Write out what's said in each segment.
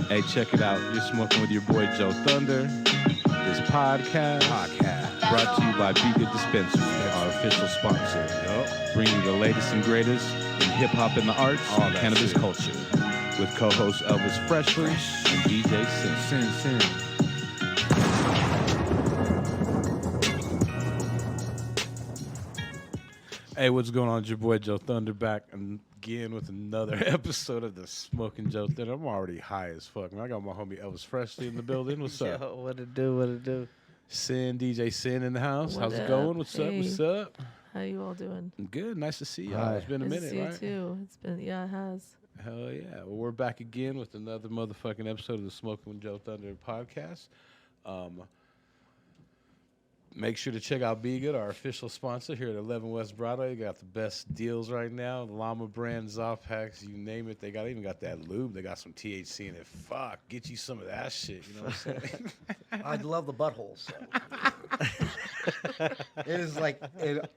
Hey, check it out. You're smoking with your boy JoeThunder. This podcast brought to you by bgood Dispensary, our official sponsor. Bringing you the latest and greatest in hip-hop and the arts and cannabis culture. With co-host Elvis Freshleee and DJ Cyn. Hey, what's going on? It's your boy JoeThunder back again with another episode of the Smoking JoeThunder. I'm already high as fuck, man. I got my homie Elvis Freshleee in the building. What's up? Yo, what it do? Cyn, DJ Cyn in the house. How's it going? What's up? How you all doing? Good. Nice to see y'all. It's been a minute, nice to right? see you too. It's been, yeah, it has. Hell yeah. Well, we're back again with another motherfucking episode of the Smoking with JoeThunder podcast. Make sure to check out bgood, our official sponsor here at 11 West Broadway. They got the best deals right now. The Llama brand, Zoff packs, you name it. They even got that lube. They got some THC in it. Fuck, get you some of that shit. You know what I'm saying? I love the buttholes. So. It is like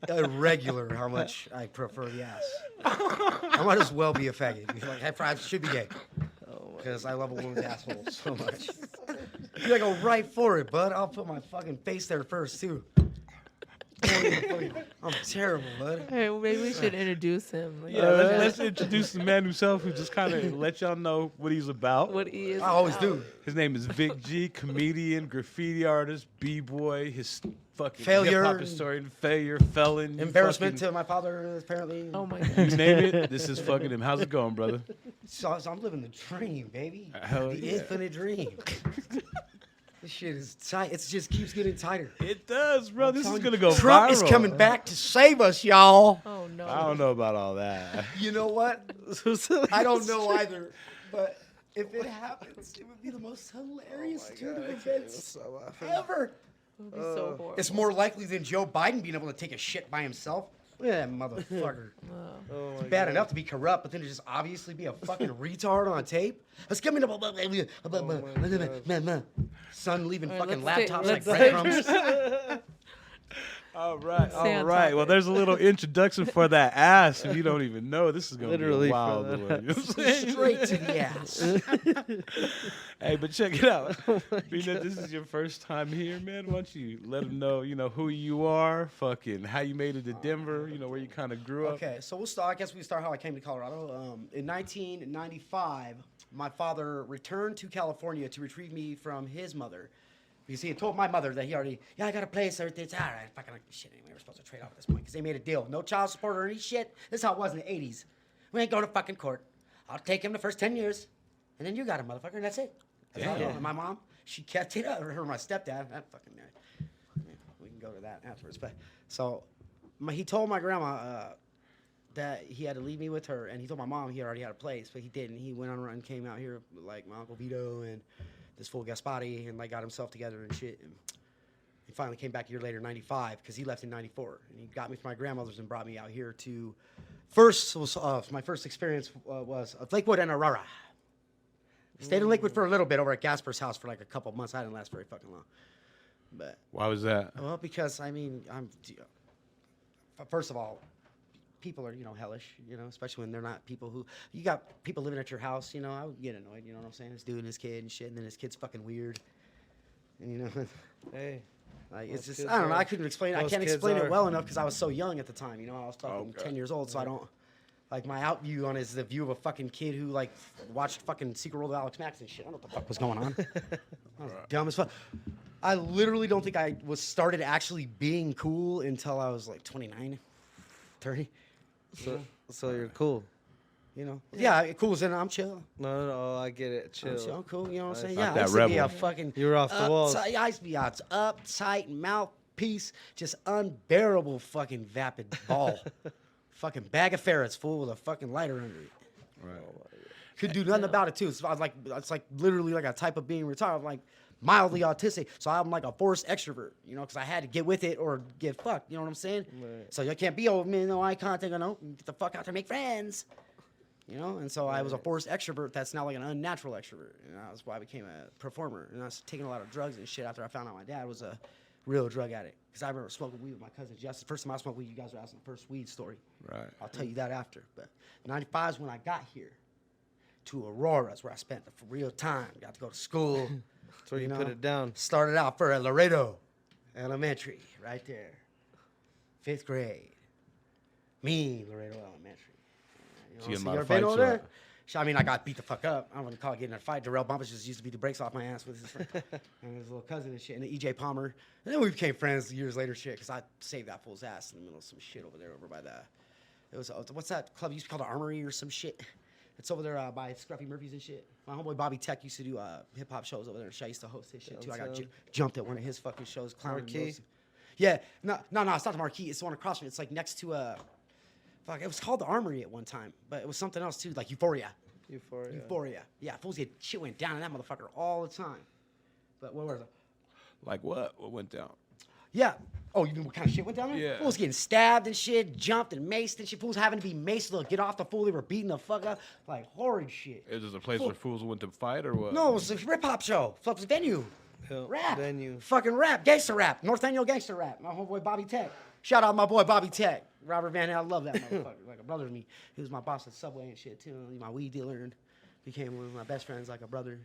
irregular how much I prefer the ass. I might as well be a faggot. Like, I should be gay. Because I love a woman's asshole so much. You gotta go right for it, bud. I'll put my fucking face there first, too. I'm terrible, bud. Hey, well, maybe we should introduce him. Like, Let's introduce the man himself who just kind of let y'all know what he's about. what he is. I always do. His name is Vic G, comedian, graffiti artist, b-boy, his fucking Failure. hip-hop historian, failure, felon. Embarrassment to my father, apparently. Oh my You god. name it, this is fucking him. How's it going, brother? So I'm living the dream, baby. Hell the yeah. infinite dream. This shit is tight. It just keeps getting tighter. It does, bro. This is going to go Trump viral. is coming back to save us, y'all. Oh no. I don't know about all that. You know what? I don't know either. But if it happens, it would be the most hilarious turn of events ever. It would be so horrible. It's more likely than Joe Biden being able to take a shit by himself. Yeah, motherfucker. It's bad enough to be corrupt, but then to just obviously be a fucking retard on tape. Let's give me the son leaving fucking laptops like breadcrumbs. All right. Stay on Well, topic. there's a little introduction for that ass. If you don't even know, this is going to be Literally a wild for one. that You know what I'm saying? Straight to the ass. Hey, but check it out. Being that this is your first time here, man, why don't you let them know, who you are, fucking how you made it to Denver, where you kind of grew up. Okay, so we'll start. I guess we start how I came to Colorado. In 1995, my father returned to California to retrieve me from his mother. Because he had told my mother that he already, I got a place, everything's all right. Fucking like, shit, anyway, we're supposed to trade off at this point. Because they made a deal. No child support or any shit. This is how it was in the 80s. We ain't going to fucking court. I'll take him the first 10 years. And then you got him, motherfucker, and that's it. That's all I know. And my mom, she kept it up. Her, my stepdad, that fucking, we can go to that afterwards. But, so, he told my grandma that he had to leave me with her. And he told my mom he already had a place, but he didn't. He went on a run and came out here like my Uncle Vito and this fool Gaspari and like got himself together and shit. And he finally came back a year later, 95, because he left in 94. And he got me from my grandmother's and brought me out here to, my first experience was Lakewood and Aurora. Stayed in Lakewood for a little bit over at Gasper's house for like a couple months. I didn't last very fucking long. But Why was that? well, because first of all, people are, hellish, especially when they're not people who, you got people living at your house, I would get annoyed, you know what I'm saying? This dude and his kid and shit, and then his kid's fucking weird. And, Hey. like, it's just, I don't know, I couldn't explain it. I can't explain it well enough because I was so young at the time, I was fucking 10 years old, so I don't, like, my out view on it is the view of a fucking kid who, like, watched fucking Secret World of Alex Max and shit. I don't know what the fuck was going on. I was dumb as fuck. I literally don't think I started actually being cool until I was, like, 29, 30. So you're cool. Yeah, cool as in I'm chill. No, I get it. Chill. I'm cool, you know what I'm saying? Like Yeah, I that used to be a rebel. fucking You were off the walls. I used to be a uptight mouthpiece, just unbearable fucking vapid ball. Fucking bag of ferrets full with a fucking lighter under it. Right. Could do nothing about it too. So it's like literally like a type of being retarded. I'm like mildly autistic, so I'm like a forced extrovert, because I had to get with it or get fucked. You know what I'm saying? Right. So you can't be over me, no eye contact, get the fuck out there, make friends. And so I was a forced extrovert that's now like an unnatural extrovert. And that's why I became a performer. And I was taking a lot of drugs and shit after I found out my dad was a real drug addict. Because I remember smoking weed with my cousin Jess. The first time I smoked weed, you guys were asking the first weed story. Right. I'll tell you that after. But 95 is when I got here. to Aurora's, where I spent the real time. Got to go to school. That's where you put it down. Started out for Laredo Elementary, right there. 5th grade. Mean Laredo Elementary. So you so had a lot you of ever been fights over or there? what? I mean, I got beat the fuck up. I wouldn't call it getting in a fight. Darrell Bumpus just used to beat the brakes off my ass with his friend and his little cousin and shit. And EJ Palmer. And then we became friends years later, shit, because I saved that fool's ass in the middle of some shit over there, over by the. It was what's that club used to call the Armory or some shit? It's over there by Scruffy Murphy's and shit. My homeboy Bobby Tech used to do hip hop shows over there. I used to host his shit too. I got jumped at one of his fucking shows. Marquee? Yeah, no, it's not the Marquee. It's the one across from it. It's like next to fuck. It was called the Armory at one time, but it was something else too, like Euphoria. Euphoria. Yeah, fools get shit went down in that motherfucker all the time. But what was it? Like what? What went down? Yeah. Oh, you mean what kind of shit went down there? Yeah. Fools getting stabbed and shit, jumped and maced and shit. Fools having to be maced to get off the fool they were beating the fuck up. Like horrid shit. Is this a place where fools went to fight or what? No, it was a hip hop show. Fuck, it was a venue. Rap. Venue. Fucking rap. Gangster rap. North Annual gangster rap. My homeboy Bobby Tech. Shout out my boy Bobby Tech. Robert Van Halen. I love that motherfucker. Like a brother to me. He was my boss at Subway and shit too. He my weed dealer and became one of my best friends, like a brother.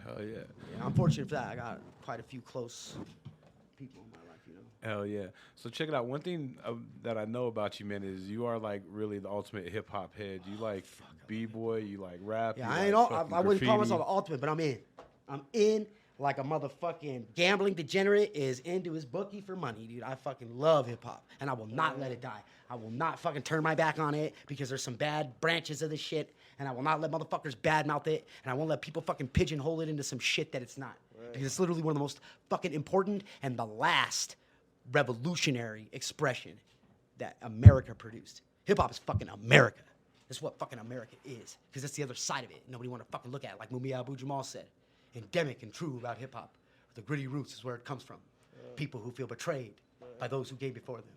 Hell yeah. Yeah, I'm fortunate for that. I got quite a few close people in my life, you know. Hell yeah. So check it out. One thing that I know about you, man, is you are like really the ultimate hip hop head. You like b-boy, you like rap. Yeah, you I like ain't all, fucking I wouldn't call graffiti. myself the ultimate, but I'm in. I'm in like a motherfucking gambling degenerate is into his bookie for money, dude. I fucking love hip hop, and I will not let it die. I will not fucking turn my back on it because there's some bad branches of this shit, and I will not let motherfuckers badmouth it, and I won't let people fucking pigeonhole it into some shit that it's not. Because it's literally one of the most fucking important and the last revolutionary expression that America produced. Hip hop is fucking America. That's what fucking America is. Because that's the other side of it. Nobody want to fucking look at it, like Mumia Abu Jamal said. Endemic and true about hip hop. The gritty roots is where it comes from. People who feel betrayed by those who came before them.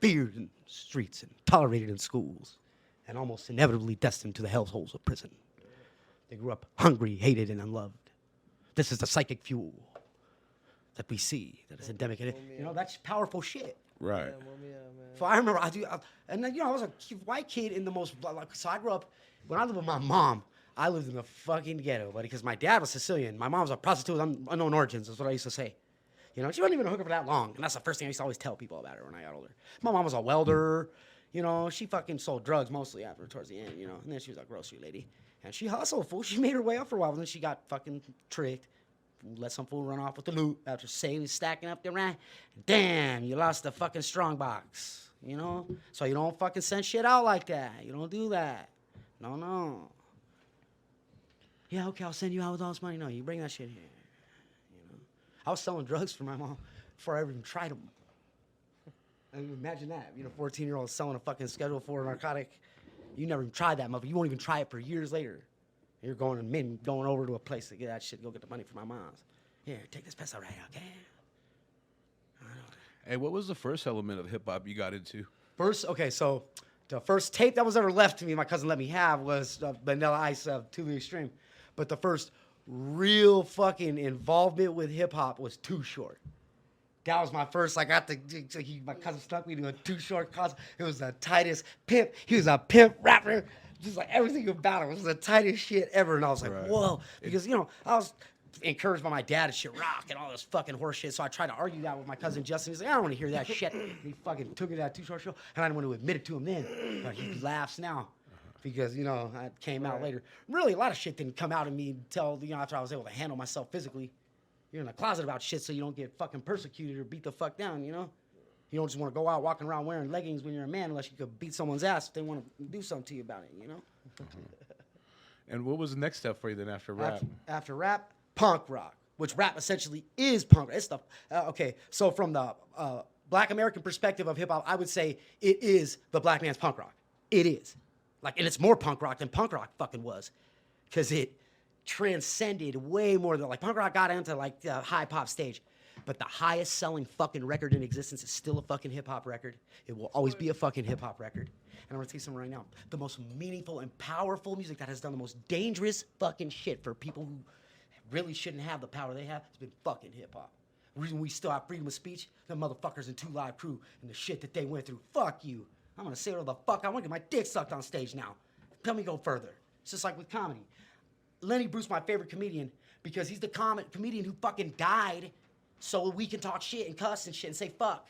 Feared in streets and tolerated in schools. And almost inevitably destined to the hellholes of prison. They grew up hungry, hated, and unloved. This is the psychic fuel that we see that is endemic. And you know, that's powerful shit. Right. So I remember and then, you know, I was a white kid in the most, like, so I grew up, when I lived with my mom, I lived in the fucking ghetto, buddy, because my dad was Sicilian. My mom was a prostitute of unknown origins, is what I used to say. You know, she wasn't even a hooker for that long, and that's the first thing I used to always tell people about her when I got older. My mom was a welder, you know, she fucking sold drugs mostly after, towards the end, you know, and then she was a grocery lady. And she hustled, fool. She made her way up for a while, and then she got fucking tricked. Let some fool run off with the loot after saving, stacking up the rent. Damn, you lost the fucking strong box, you know? So you don't fucking send shit out like that. You don't do that. No. Yeah, okay, I'll send you out with all this money. No, you bring that shit here. You know? I was selling drugs for my mom before I ever even tried them. I mean, imagine that. You know, 14-year-old selling a fucking Schedule 4 narcotic. You never even tried that, motherfucker. You won't even try it for years later. You're going over to a place to get that shit, go get the money for my mom's. Here, take this peso right, okay? Hey, what was the first element of hip hop you got into? So the first tape that was ever left to me, my cousin let me have, was Vanilla Ice To The Extreme. But the first real fucking involvement with hip hop was Too Short. That was my first, like, my cousin stuck me to a Too Short cause. It was the tightest pimp. He was a pimp rapper. Just like everything about it was the tightest shit ever. And I was like, whoa. Because, you know, I was encouraged by my dad to shit rock and all this fucking horse shit. So I tried to argue that with my cousin Justin. He's like, I don't want to hear that shit. And he fucking took me to that Too Short show. And I didn't want to admit it to him then. But he laughs now. Because, you know, it came out later. Really, a lot of shit didn't come out of me until, you know, after I was able to handle myself physically. You're in the closet about shit so you don't get fucking persecuted or beat the fuck down, you know? You don't just want to go out walking around wearing leggings when you're a man unless you could beat someone's ass if they want to do something to you about it, you know? And what was the next step for you then after rap? After rap, punk rock, which rap essentially is punk rock. It's the, okay, so from the black American perspective of hip hop, I would say it is the black man's punk rock. It is. Like, and it's more punk rock than punk rock fucking was. Because it transcended way more than, like, punk rock got into, like, the high pop stage. But the highest selling fucking record in existence is still a fucking hip hop record. It will always be a fucking hip hop record. And I'm gonna tell you something right now. The most meaningful and powerful music that has done the most dangerous fucking shit for people who really shouldn't have the power they have has been fucking hip hop. The reason we still have freedom of speech, the motherfuckers in 2 Live Crew and the shit that they went through. Fuck you. I'm gonna say whatever the fuck I want to get my dick sucked on stage now. Tell me go further. It's just like with comedy. Lenny Bruce, my favorite comedian, because he's the comedian who fucking died so we can talk shit and cuss and shit and say fuck.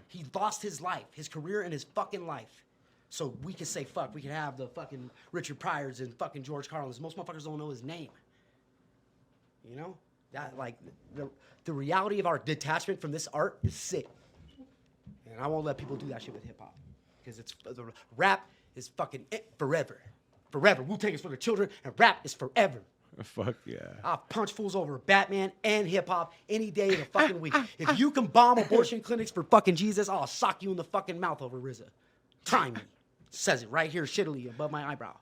He lost his life, his career and his fucking life. So we can say fuck. We can have the fucking Richard Pryors and fucking George Carlins. Most motherfuckers don't know his name. You know? That, like, the reality of our detachment from this art is sick. And I won't let people do that shit with hip-hop. Because the rap is fucking it forever. Forever. Wu-Tang is for the children, and rap is forever. Fuck yeah. I'll punch fools over Batman and hip-hop any day of the fucking week. If you can bomb abortion clinics for fucking Jesus, I'll sock you in the fucking mouth over RZA. Try me. Says it right here shittily above my eyebrow.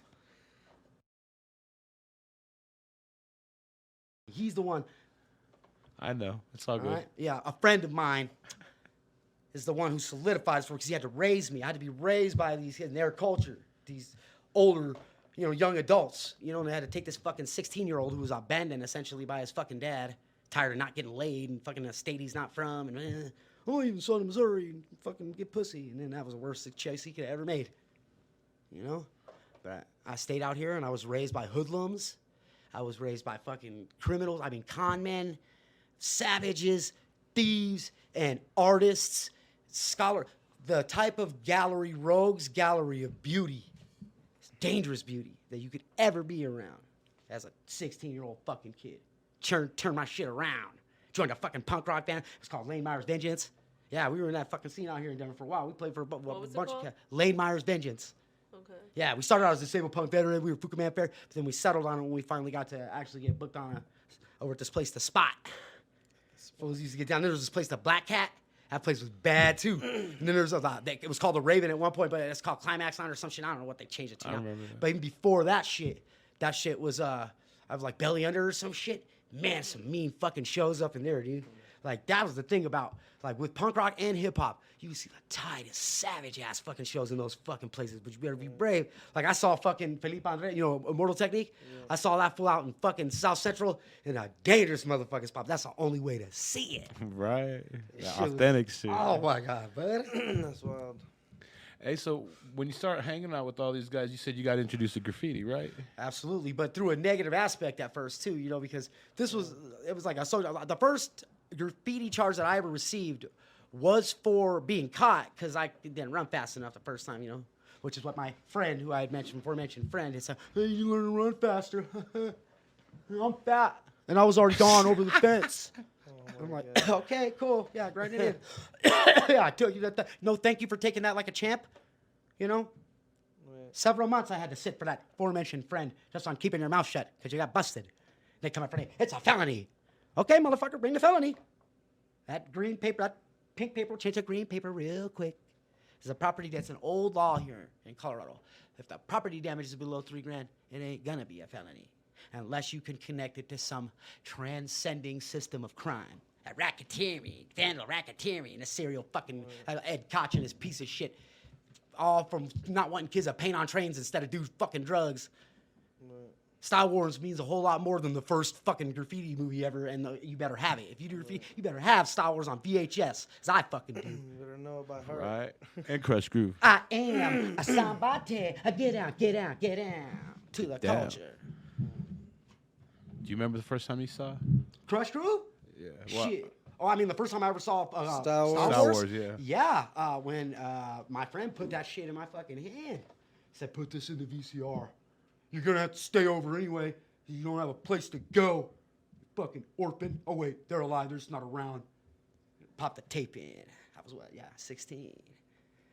He's the one. I know. It's all good. Right? Yeah, a friend of mine is the one who solidified this for because he had to raise me. I had to be raised by these kids in their culture, these older, young adults. And they had to take this fucking 16-year-old who was abandoned essentially by his fucking dad, tired of not getting laid and fucking a state he's not from, and even son of Missouri and fucking get pussy. And then that was the worst choice he could have ever made. But I stayed out here and I was raised by hoodlums. I was raised by fucking criminals. Con men, savages, thieves, and artists, the type of gallery, rogues gallery of beauty, dangerous beauty that you could ever be around as a 16-year-old fucking kid. Turn my shit around. Joined a fucking punk rock band. It's called Lane Myers Vengeance. Yeah, we were in that fucking scene out here in Denver for a while. We played for a bunch of cats. Lane Myers Vengeance. Okay. Yeah, we started out as a disabled punk veteran. We were Fuka Man Fair, but then we settled on it when we finally got to actually get booked on over at this place, The Spot. Fools used to get down there. There was this place, The Black Cat. That place was bad too. And then there was it was called The Raven at one point, but it's called Climax Line or some shit. I don't know what they changed it to now. Remember that. But even before that shit was I was like Belly Under or some shit. Man, some mean fucking shows up in there, dude. Like that was the thing about like with punk rock and hip hop, you would see the tightest, savage ass fucking shows in those fucking places. But you better be brave. Like I saw fucking Felipe Andre, Immortal Technique. Yeah. I saw that fool out in fucking South Central in a dangerous motherfucking spot. That's the only way to see it. Right. Authentic shit. Oh my god, bud. That's wild. Hey, so when you start hanging out with all these guys, you said you got introduced to graffiti, right? Absolutely, but through a negative aspect at first too, because it was like the first graffiti charge that I ever received was for being caught because I didn't run fast enough the first time, which is what my friend who I had mentioned friend had said, hey, you learn to run faster. I'm fat. And I was already gone over the fence. I'm like, okay, cool. Yeah, grind it in. Yeah, I told you that. No, thank you for taking that like a champ. Right. Several months I had to sit for that aforementioned friend just on keeping your mouth shut because you got busted. They come up for me. It's a felony. Okay, motherfucker, bring the felony. That green paper, that pink paper will change to green paper real quick. There's a property that's an old law here in Colorado. If the property damage is below $3,000, it ain't gonna be a felony. Unless you can connect it to some transcending system of crime. Racketeering, vandal racketeering, a serial fucking Ed Koch and his piece of shit. All from not wanting kids to paint on trains instead of do fucking drugs. Right. Star Wars means a whole lot more than the first fucking graffiti movie ever, and you better have it. If you do graffiti, you better have Star Wars on VHS, as I fucking do. You better know about her. Right. And Crush Groove. I am a somebody. Get down to the culture. Do you remember the first time you saw Crush Groove? Yeah. Shit. Oh, I mean, the first time I ever saw Star Wars. Star Wars, yeah. Yeah, when my friend put that shit in my fucking hand. He said, put this in the VCR. You're going to have to stay over anyway. You don't have a place to go. You fucking orphan. Oh, wait, they're alive. They're just not around. Pop the tape in. I was, 16.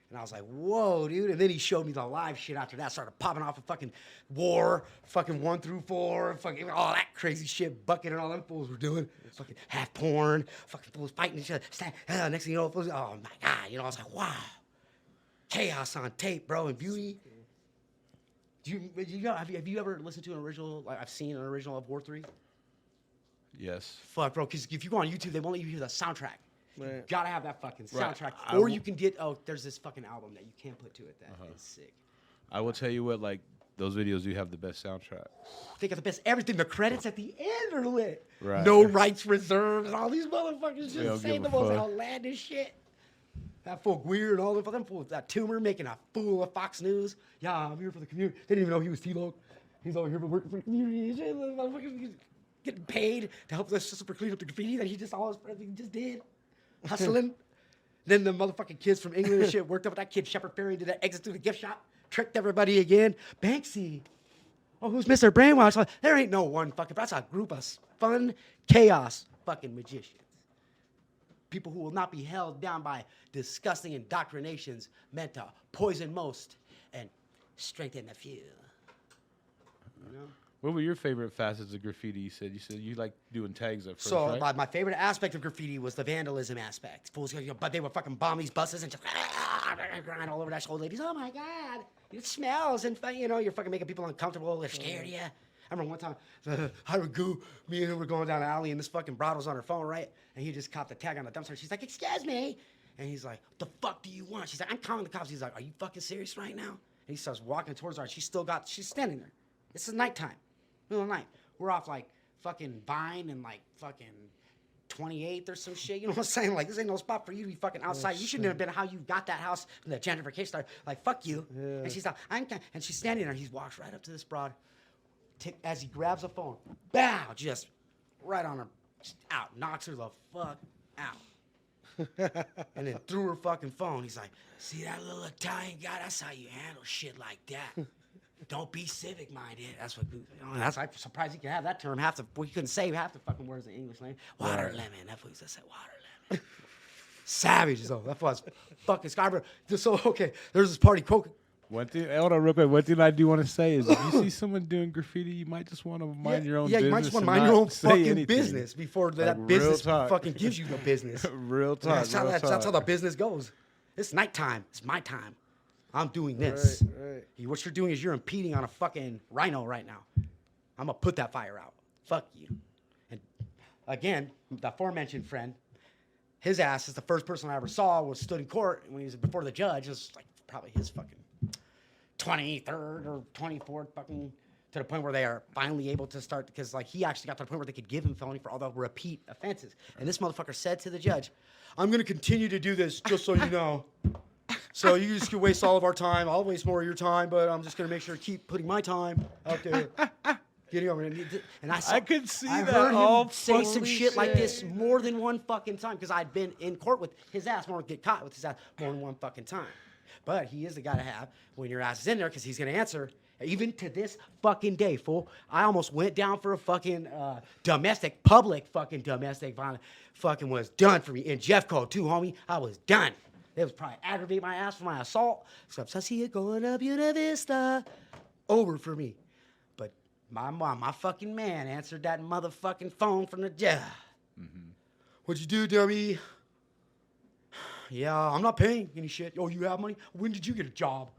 And I was like, whoa, dude. And then he showed me the live shit after that. Started popping off of fucking War, fucking 1 through 4, fucking all that crazy shit, Bucket and all them fools were doing. Fucking half porn, fucking fools fighting each other. Next thing you know, fools, oh my God. I was like, wow. Chaos on tape, bro, and beauty. Have you ever listened to an original, like I've seen an original of War 3? Yes. Fuck, bro, because if you go on YouTube, they won't let you hear the soundtrack. Right. You gotta have that fucking soundtrack. Right. Or you can get, there's this fucking album that you can't put to it that is sick. I will tell you what, like, those videos do have the best soundtrack. They got the best everything. The credits at the end are lit. Right. No rights reserved and all these motherfuckers They don't just say give the a most fuck. outlandish shit. That fool Greer and all them fools, that tumor making a fool of Fox News. Yeah, I'm here for the community. They didn't even know he was T-Log. He's over here working for the community and shit. Motherfucker getting paid to help us super clean up the graffiti that he just did. Hustling. Then the motherfucking kids from England and shit worked up with that kid, Shepard Fairey, did that exit through the gift shop, tricked everybody again. Banksy. Oh, who's Mr. Brainwash? Like, there ain't no one fucking, that's a group of fun, chaos fucking magicians. People who will not be held down by disgusting indoctrinations meant to poison most and strengthen the few. You know? What were your favorite facets of graffiti? You said you like doing tags at first, So right? my favorite aspect of graffiti was the vandalism aspect. Fools, but they would fucking bomb these buses and just grind all over that old ladies. Oh my God, it smells and you're fucking making people uncomfortable. They're scared of you. I remember one time, me and her were going down an alley and this fucking broad was on her phone, right? And he just copped a tag on the dumpster. She's like, "Excuse me," and he's like, "What the fuck do you want?" She's like, "I'm calling the cops." He's like, "Are you fucking serious right now?" And he starts walking towards her. She's standing there. This is nighttime. Middle of the night. We're off like fucking Vine and like fucking 28th or some shit. You know what I'm saying? Like, this ain't no spot for you to be fucking outside. You shouldn't have been how you got that house from the gentrification started. Like, fuck you. Yeah. And she's like, and she's standing there. He walks right up to this broad. As he grabs a phone, bow, just right on her, just out, knocks her the fuck out. And then threw her fucking phone. He's like, "See that little Italian guy? That's how you handle shit like that. Don't be civic-minded." That's what. That's I'm surprised he could have that term. He couldn't say half the fucking words in English language. Water lemon. That's what he said. Water lemon. Savage though. That was fucking Scarborough. So okay, there's this party. One thing, hold on real quick. One thing I do want to say is, if you see someone doing graffiti, you might just want to mind your own business. Yeah, you might just want to mind your own fucking anything. business before that business fucking gives you the business. Real talk. That's how the business goes. It's nighttime. It's my time. I'm doing this. Right. What you're doing is you're impeding on a fucking rhino right now. I'm going to put that fire out. Fuck you. And again, the aforementioned friend, his ass is the first person I ever saw was stood in court when he was before the judge. It was like probably his fucking 23rd or 24th fucking, to the point where they are finally able to start, because like he actually got to the point where they could give him felony for all the repeat offenses. And this motherfucker said to the judge, "I'm going to continue to do this just so you know. So you just can waste all of our time. I'll waste more of your time, but I'm just going to make sure to keep putting my time out there." Getting over and I could see I that. heard all him say some fucking shit like this more than one fucking time, because I'd been in court with his ass, get caught with his ass more than one fucking time. But he is the guy to have when your ass is in there, because he's going to answer. Even to this fucking day, fool. I almost went down for a fucking public domestic violence. Fucking was done for me. In Jeffco too, homie. I was done. They was probably aggravate my ass for my assault. So I see it going up Buena Vista. Over for me. But my fucking man answered that motherfucking phone from the jail. Mm-hmm. "What'd you do, dummy?" "Yeah, I'm not paying any shit." "Oh, you have money? When did you get a job?"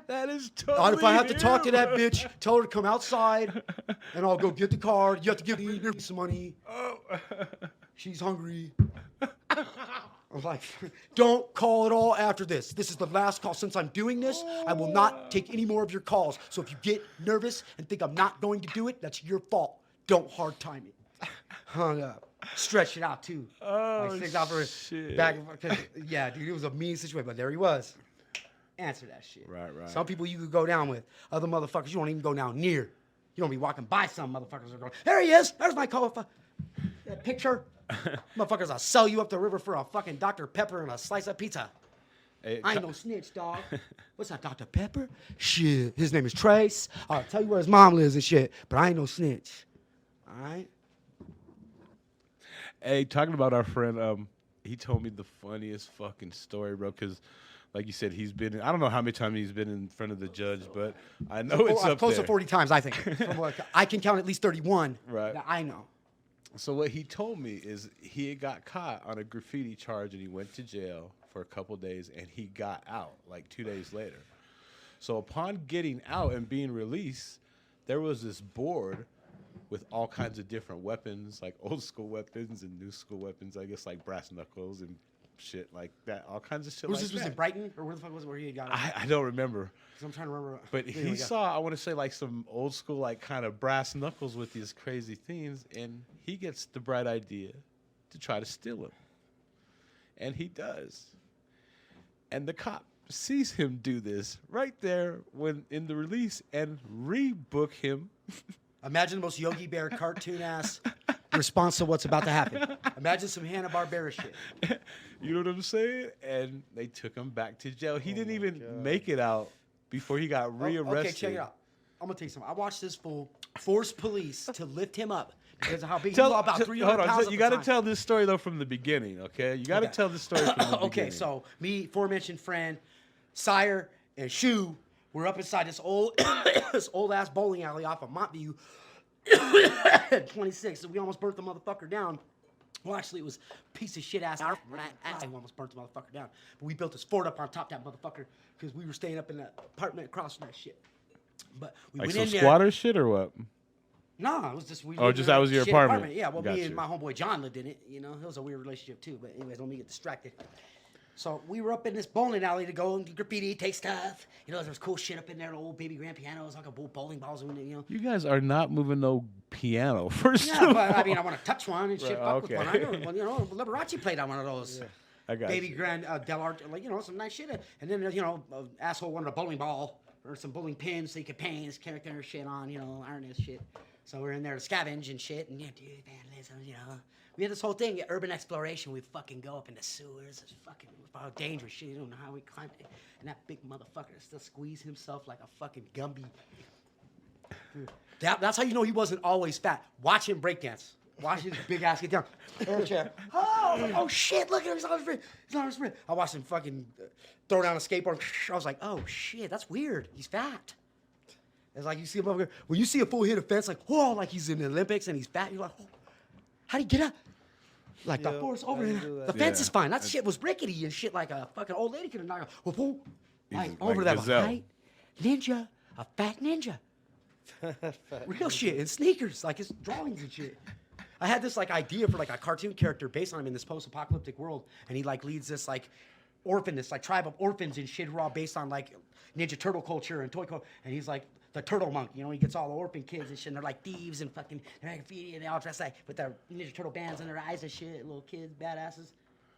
That is totally If I have to talk to that bitch, tell her to come outside, and I'll go get the card. You have to give me some money. Oh. She's hungry. I'm like, "Don't call at all after this. This is the last call. Since I'm doing this, I will not take any more of your calls. So if you get nervous and think I'm not going to do it, that's your fault. Don't hard time it." Hung up. Stretched it out, too. Oh, like, out for shit. Yeah, dude, it was a mean situation, but there he was. Answer that shit. Right. Some people you could go down with. Other motherfuckers you won't even go down near. You don't be walking by some motherfuckers are going, "There he is. There's my call." That picture. Motherfuckers, I'll sell you up the river for a fucking Dr. Pepper and a slice of pizza. Hey, I ain't no snitch, dog. What's that, Dr. Pepper? Shit. His name is Trace. I'll tell you where his mom lives and shit, but I ain't no snitch. All right? Hey, talking about our friend, he told me the funniest fucking story, bro, because like you said, he's been, I don't know how many times he's been in front of the judge, but I know it's up close there. to 40 times, I think. I can count at least 31. Right. That I know. So what he told me is he had got caught on a graffiti charge and he went to jail for a couple days and he got out like 2 days later. So upon getting out and being released, there was this board with all kinds of different weapons, like old school weapons and new school weapons, I guess like brass knuckles and shit like that, all kinds of shit like that. Was this in Brighton, or where the fuck was it where he got it? I don't remember. I'm trying to remember. But he saw, I want to say, like some old school, like kind of brass knuckles with these crazy things, and he gets the bright idea to try to steal them. And he does. And the cop sees him do this right there when in the release and rebook him. Imagine the most Yogi Bear cartoon ass response to what's about to happen. Imagine some Hanna-Barbera shit. You know what I'm saying? And they took him back to jail. He didn't even make it out before he got rearrested. Okay, check it out. I'm gonna tell you something. I watched this fool force police to lift him up because of how big he was, about 300 pounds. Hold on. You got to tell this story though from the beginning, okay? You got to tell the story from the beginning. Okay, so me, aforementioned friend, Sire, and Shoe, we're up inside this old this old ass bowling alley off of Montview, 26. So we almost burnt the motherfucker down. Well, actually, it was a piece of shit ass. I almost burnt the motherfucker down. But we built this fort up on top of that motherfucker because we were staying up in that apartment across from that shit. But we like went some in there. squatter shit or what? No, it was just we. Oh, just that was your shit apartment. Yeah, well, Got me you. and my homeboy John lived in it. You know, it was a weird relationship too. But anyways, don't me get distracted. So we were up in this bowling alley to go and do graffiti, take stuff. You know, there was cool shit up in there, old baby grand pianos, like a bowling balls, and you know. You guys are not moving no piano first. Yeah, of but I all. mean, I want to touch one and shit. Right, Fuck okay. with one. I know, you know, Liberace played on one of those. Yeah. I got Baby you. grand Del Arte, like, you know, some nice shit. And then, you know, asshole wanted a bowling ball or some bowling pins so he could paint his character shit on, you know, iron his shit. So we're in there to scavenge and shit. And yeah, dude, vandalism, you know. We had this whole thing, urban exploration. We fucking go up in the sewers. It's fucking dangerous shit. You don't know how we climbed it. And that big motherfucker still squeezed himself like a fucking Gumby. Dude, that's how you know he wasn't always fat. Watch him breakdance. Watch his big ass get down. Chair. Oh shit! Look at him. He's on his sprint. He's on his sprint. I watched him fucking throw down a skateboard. I was like, oh shit, that's weird. He's fat. It's like you see a motherfucker when you see a fool hit a fence, like whoa, like he's in the Olympics and he's fat. You're like, oh, how'd he get up? Like the force over I there. do that. The fence Yeah. is fine. That shit was rickety and shit. Like a fucking old lady could have knocked out. Whoop, whoop. Like He's over like that gazelle. height ninja, a fat ninja. Real shit in sneakers, like his drawings and shit. I had this like idea for like a cartoon character based on him in this post-apocalyptic world, and he like leads this like orphan, this like tribe of orphans and shit who are all based on like Ninja Turtle culture and toy culture, and he's like the turtle monk, you know, he gets all the orphan kids and shit, and they're like thieves and fucking they're like graffiti, and they all dress like with their Ninja Turtle bands in their eyes and shit, little kids, badasses.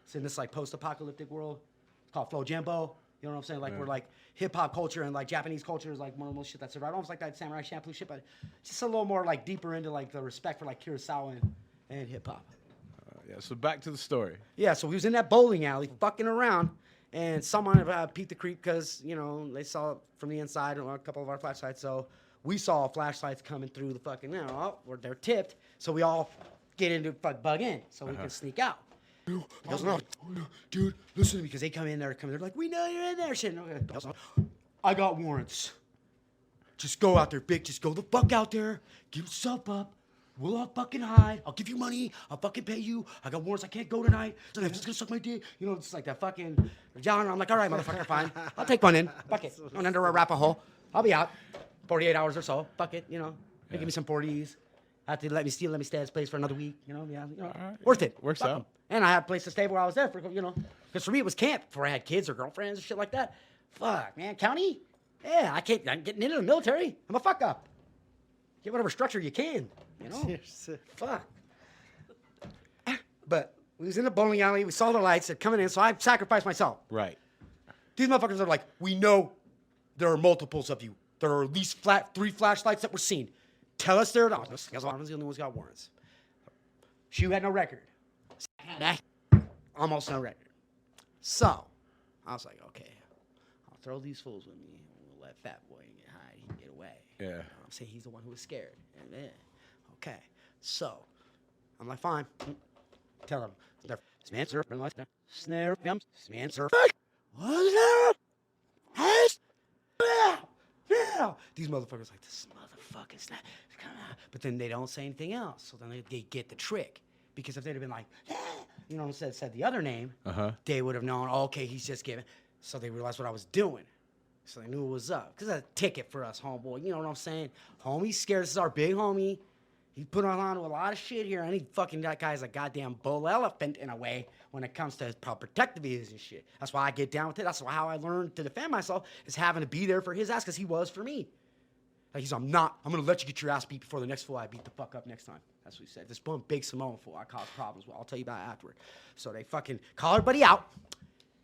It's in this like post-apocalyptic world. It's called Flow Jumbo. You know what I'm saying? Like, we're like hip hop culture and like Japanese culture is like one of the most shit that's survived. Almost like that Samurai Champloo shit, but just a little more like deeper into like the respect for like Kurosawa and hip hop. Yeah. So back to the story. Yeah, so we was in that bowling alley fucking around, and someone peeped the creep because, you know, they saw it from the inside and a couple of our flashlights. So we saw flashlights coming through the fucking, you know, they're tipped. So we all get into bug in so we can sneak out. He goes, no, dude, listen to me, because they come in there, they're like, we know you're in there, shit. I got warrants. Just go out there, Vic. Just go the fuck out there. Give yourself up. We'll all fucking hide. I'll give you money. I'll fucking pay you. I got warrants. I can't go tonight. So I'm just gonna suck my dick. You know, it's like that fucking John. I'm like, all right, motherfucker, fine. I'll take one in. Fuck it. I'm under a wrap a hole. I'll be out. 48 hours or so. Fuck it. You know, they give me some 40s. Have to let me stay at this place for another week. You know, yeah, you know, right. worth it. Works Fuck out. 'em. And I had a place to stay while I was there for, you know, because for me it was camp before I had kids or girlfriends and shit like that. Fuck, man, county? Yeah, I'm getting into the military. I'm a fuck up. Get whatever structure you can, you know? Fuck. But we was in the bowling alley. We saw the lights. They're coming in, so I sacrificed myself. Right. These motherfuckers are like, we know there are multiples of you. There are at least 3 flashlights that were seen. Tell us they're not. Because I was the only ones who got warrants. Shoe had no record. Almost no record. So, I was like, okay, I'll throw these fools with me. We'll let Fat Boy get high. He can get away. Yeah. You know what I'm saying? He's the one who was scared. And then, okay. So, I'm like, fine. Tell him. Snare, these motherfuckers like, this motherfucking snap. Come on. But then they don't say anything else. So then they get the trick. Because if they'd have been like, you know, said the other name, they would have known, oh, okay, he's just giving. So they realized what I was doing. So they knew it was up. Because that's a ticket for us, homeboy. You know what I'm saying? Homie's scared. This is our big homie. He put on to a lot of shit here. And he fucking, that guy's a goddamn bull elephant in a way when it comes to how protective he is and shit. That's why I get down with it. That's how I learned to defend myself, is having to be there for his ass, because he was for me. Like, I'm going to let you get your ass beat before the next fool I beat the fuck up next time. That's what he said. This one big Samoan fool I caused problems with. I'll tell you about it afterward. So they fucking call everybody out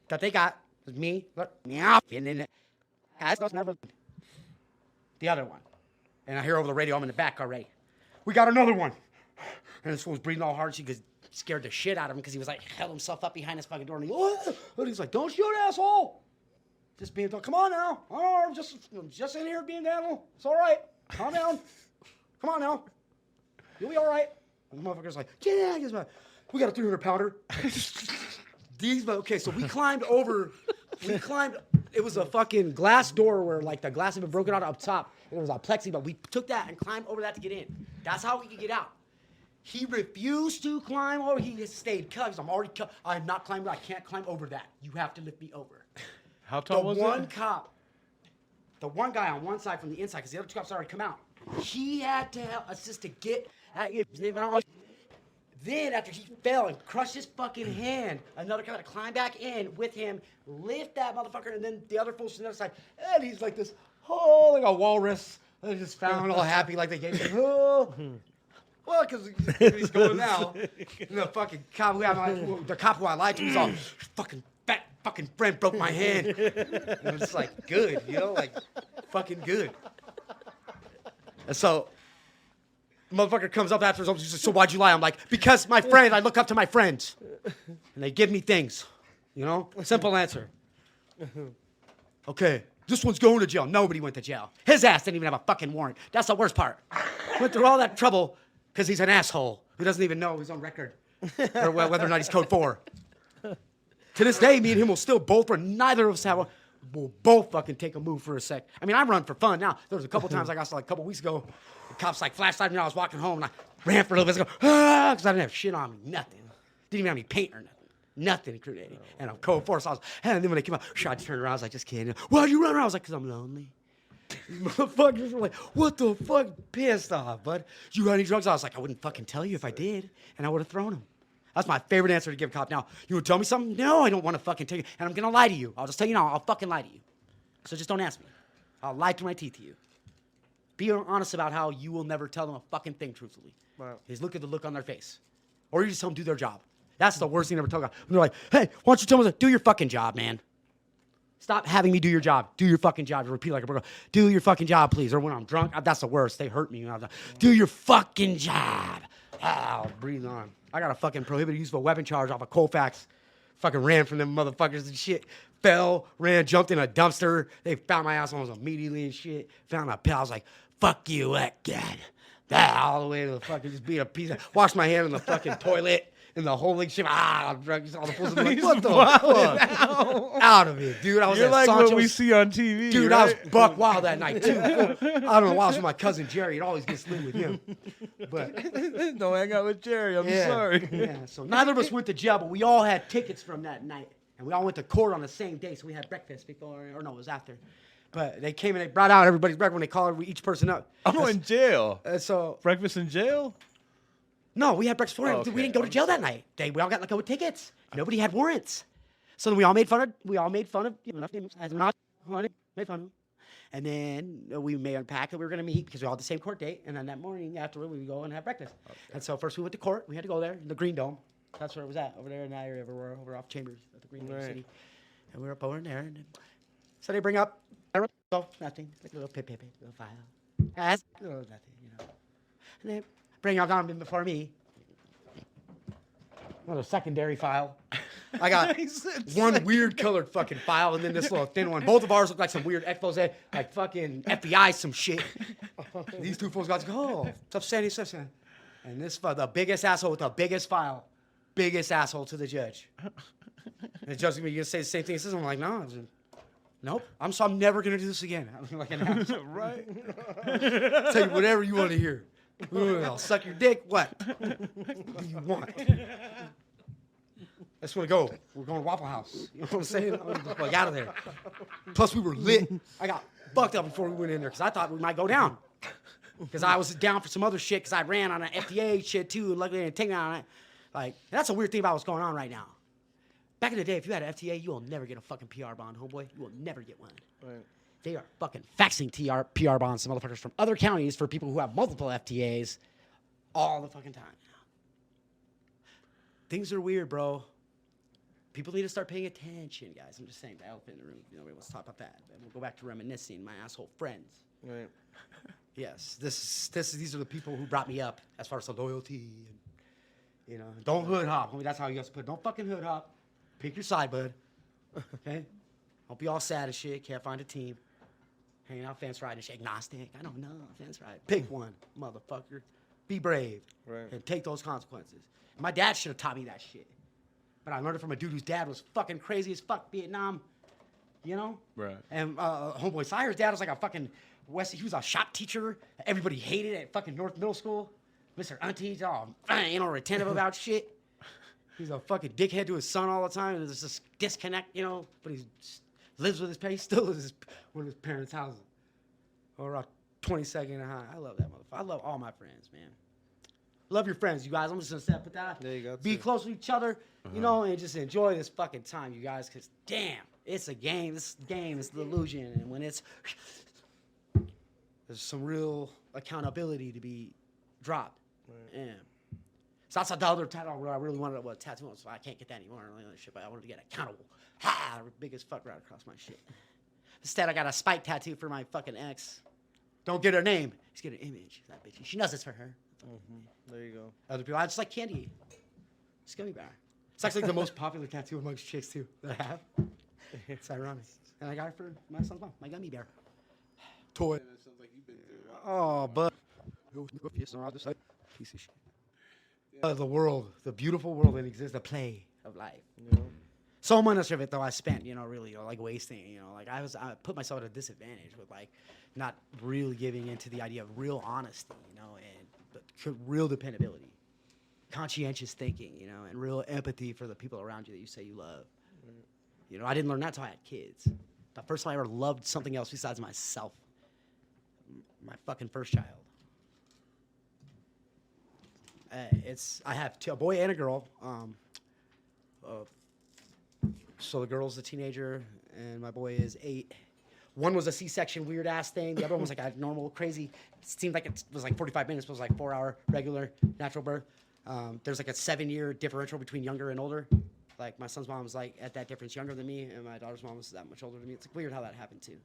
that they got It's me. Look, meow. And then that's never the other one. And I hear over the radio, I'm in the back already. We got another one. And this fool was breathing all hard. She scared the shit out of him because he was like, held himself up behind his fucking door. And he's like, don't shoot, asshole. Just being, come on now. Oh, I'm just in here being an animal. It's all right. Calm down. Come on now. You'll be all right. And the motherfucker's like, yeah, we got a 300-pounder. Okay, so we climbed over. It was a fucking glass door where like the glass had been broken out up top. And it was a plexi, but we took that and climbed over that to get in. That's how we could get out. He refused to climb over. He just stayed cut. He's, I'm already cut. I'm not climbing. I can't climb over that. You have to lift me over. How tall was it? The one guy on one side from the inside, because the other two cops already come out. He had to help us just to get. Then after he fell and crushed his fucking hand, another guy had to climb back in with him, lift that motherfucker, and then the other fool's on the other side. And he's like this, like a walrus. I just found all happy like they gave him. Well, because he's going now. And the fucking cop who I lied to was all, fucking fat fucking friend broke my hand. And it's like, good, like fucking good. And so, the motherfucker comes up after he's like, so why'd you lie? I'm like, because my friend, I look up to my friends. And they give me things, Simple answer. Okay, this one's going to jail. Nobody went to jail. His ass didn't even have a fucking warrant. That's the worst part. Went through all that trouble because he's an asshole who doesn't even know his own record or whether or not he's code 4. To this day, me and him will still both run. Neither of us will both fucking take a move for a sec. I mean, I run for fun now. There was a couple times I got like a couple weeks ago, the cops like flashed at me. I was walking home and I ran for a little bit. Because I didn't have shit on me, nothing. Didn't even have any paint or nothing. Nothing incriminating. And I'm code 4, so I was, and then when they came out, I turned around, I was like, just kidding. Why'd you run around? I was like, because I'm lonely. Motherfuckers were like, what the fuck? Pissed off, bud. You got any drugs? I was like, I wouldn't fucking tell you if I did, and I would have thrown them. That's my favorite answer to give a cop. Now, you would tell me something? No, I don't want to fucking tell you, and I'm going to lie to you. I'll just tell you now, I'll fucking lie to you. So just don't ask me. I'll lie through my teeth to you. Be honest about how you will never tell them a fucking thing truthfully. Wow. Is look at the look on their face. Or you just tell them do their job. That's the worst thing to ever tell them. When they're like, hey, why don't you tell me, do your fucking job, man. Stop having me do your job. Do your fucking job. Repeat like a burger. Do your fucking job, please. Or when I'm drunk, that's the worst. They hurt me. Do your fucking job. I'll breathe on. I got a fucking prohibited use of a weapon charge off of Colfax. Fucking ran from them motherfuckers and shit. Fell, ran, jumped in a dumpster. They found my ass almost immediately and shit. Found a pill. I was like, fuck you again. All the way to the fucking, just being a piece of, washed my hand in the fucking toilet. In the whole like shit, all the fools are like, what the fuck? Out of it, dude. I was You're at like Sancho's. what we see on TV, dude. right? I was buck wild that night too. I don't know why I was with my cousin Jerry. It always gets lit with him. But don't hang out with Jerry. I'm yeah, sorry. Yeah. So neither of us went to jail, but we all had tickets from that night, and we all went to court on the same day. So we had breakfast before, or no, it was after. But they came and they brought out everybody's breakfast when they called each person up. I'm in jail. So breakfast in jail? No, we had breakfast for him. Okay. We didn't go to jail that night. We all got let go with tickets. Nobody had warrants. So then we all made fun of made fun of him. And then we made a pact that we were going to meet because we all had the same court date. And then that morning afterward, we would go and have breakfast. Okay. And so first we went to court. We had to go there, in the Green Dome. That's where it was at, over there in that area. We're over off Chambers at the Green Dome City. And we were up over in there. And so they bring up, nothing, like a little little file. Nothing, And they bring out on before me. Another secondary file. I got one weird colored fucking file and then this little thin one. Both of ours look like some weird expose, like fucking FBI some shit. These two fools got to go, oh, what's up, Sandy? And this the biggest asshole with the biggest file. Biggest asshole to the judge. And the judge gonna say the same thing. I'm like, no. Nope. I'm never gonna do this again. I'm like, right? Tell you whatever you want to hear. I'll suck your dick. What do you want? I just want to go. We're going to Waffle House. You know what I'm saying? I'm just like out of there. Plus, we were lit. I got fucked up before we went in there because I thought we might go down. Because I was down for some other shit because I ran on an FDA shit too. And luckily, they didn't take me on it. Like, that's a weird thing about what's going on right now. Back in the day, if you had an FDA, you will never get a fucking PR bond, homeboy. You will never get one. Right. They are fucking faxing PR bonds to motherfuckers from other counties for people who have multiple FTAs all the fucking time. Things are weird, bro. people need to start paying attention, guys. I'm just saying, the elephant in the room. Nobody wants to talk about that. And we'll go back to reminiscing, my asshole friends. Right. Yes, these are the people who brought me up as far as the loyalty. And, don't hood hop. Homie, that's how you have to put it. Don't fucking hood hop. Pick your side, bud. Okay? Don't be all sad as shit. Can't find a team. Hanging out fence riding shit. Agnostic. I don't know. Fence ride. Pick one, motherfucker. Be brave. Right. And take those consequences. My dad should have taught me that shit. But I learned it from a dude whose dad was fucking crazy as fuck, Vietnam. Right. And homeboy Sire's dad was like a fucking he was a shop teacher. Everybody hated it at fucking North Middle School. Mr. Auntie's all retentive about shit. He's a fucking dickhead to his son all the time, and there's this disconnect, but he lives with his parents. He still lives with his parents' houses. Or 22nd and High. I love that motherfucker. I love all my friends, man. Love your friends, you guys. I'm just gonna say, put that. There you go. Be close with each other, and just enjoy this fucking time, you guys. Cause damn, it's a game. This game is the illusion, and when it's there's some real accountability to be dropped. Right. Yeah. So that's the other title I really wanted to tattoo on, so I can't get that anymore. But I wanted to get accountable. Ha! The biggest fuck right across my shit. Instead, I got a spike tattoo for my fucking ex. Don't get her name. Just get her image. That bitch. She knows it's for her. There you go. Other people, I just like candy. It's gummy bear. It's actually the most popular tattoo amongst chicks too that I have. It's ironic. And I got it for my son's mom, my gummy bear. Toy. Sounds like you've been through. Oh, but piece of shit. The world, the beautiful world that exists, the play of life. Yeah. So much of it, though, I spent, really, like wasting. I put myself at a disadvantage with like not really giving into the idea of real honesty, and real dependability, conscientious thinking, and real empathy for the people around you that you say you love. I didn't learn that until I had kids. The first time I ever loved something else besides myself, my fucking first child. I have a boy and a girl. So the girl's a teenager, and my boy is 8. One was a C-section, weird ass thing. The other one was like a normal, crazy. It seemed like it was like 45 minutes, but it was like 4-hour regular natural birth. There's like a 7-year differential between younger and older. Like my son's mom was like at that difference younger than me, and my daughter's mom was that much older than me. It's like weird how that happened too.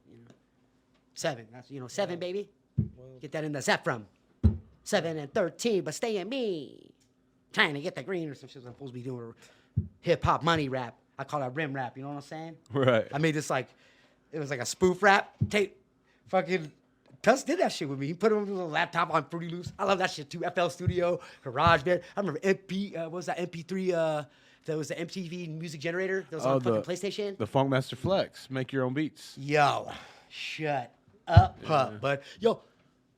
7. That's 7, baby. Get that in the Zep from 7 and 13, but stay in me. Trying to get the green or some shit. I'm supposed to be doing hip hop money rap. I call that rim rap. You know what I'm saying? Right. I made this it was like a spoof rap tape. Fucking Tuss did that shit with me. He put it on a laptop on Fruity Loops. I love that shit too. FL Studio, GarageBand. I remember what was that MP3? That was the MTV music generator. That was on fucking PlayStation. The Funkmaster Flex. Make your own beats. Yo, shut up, bud. Yo,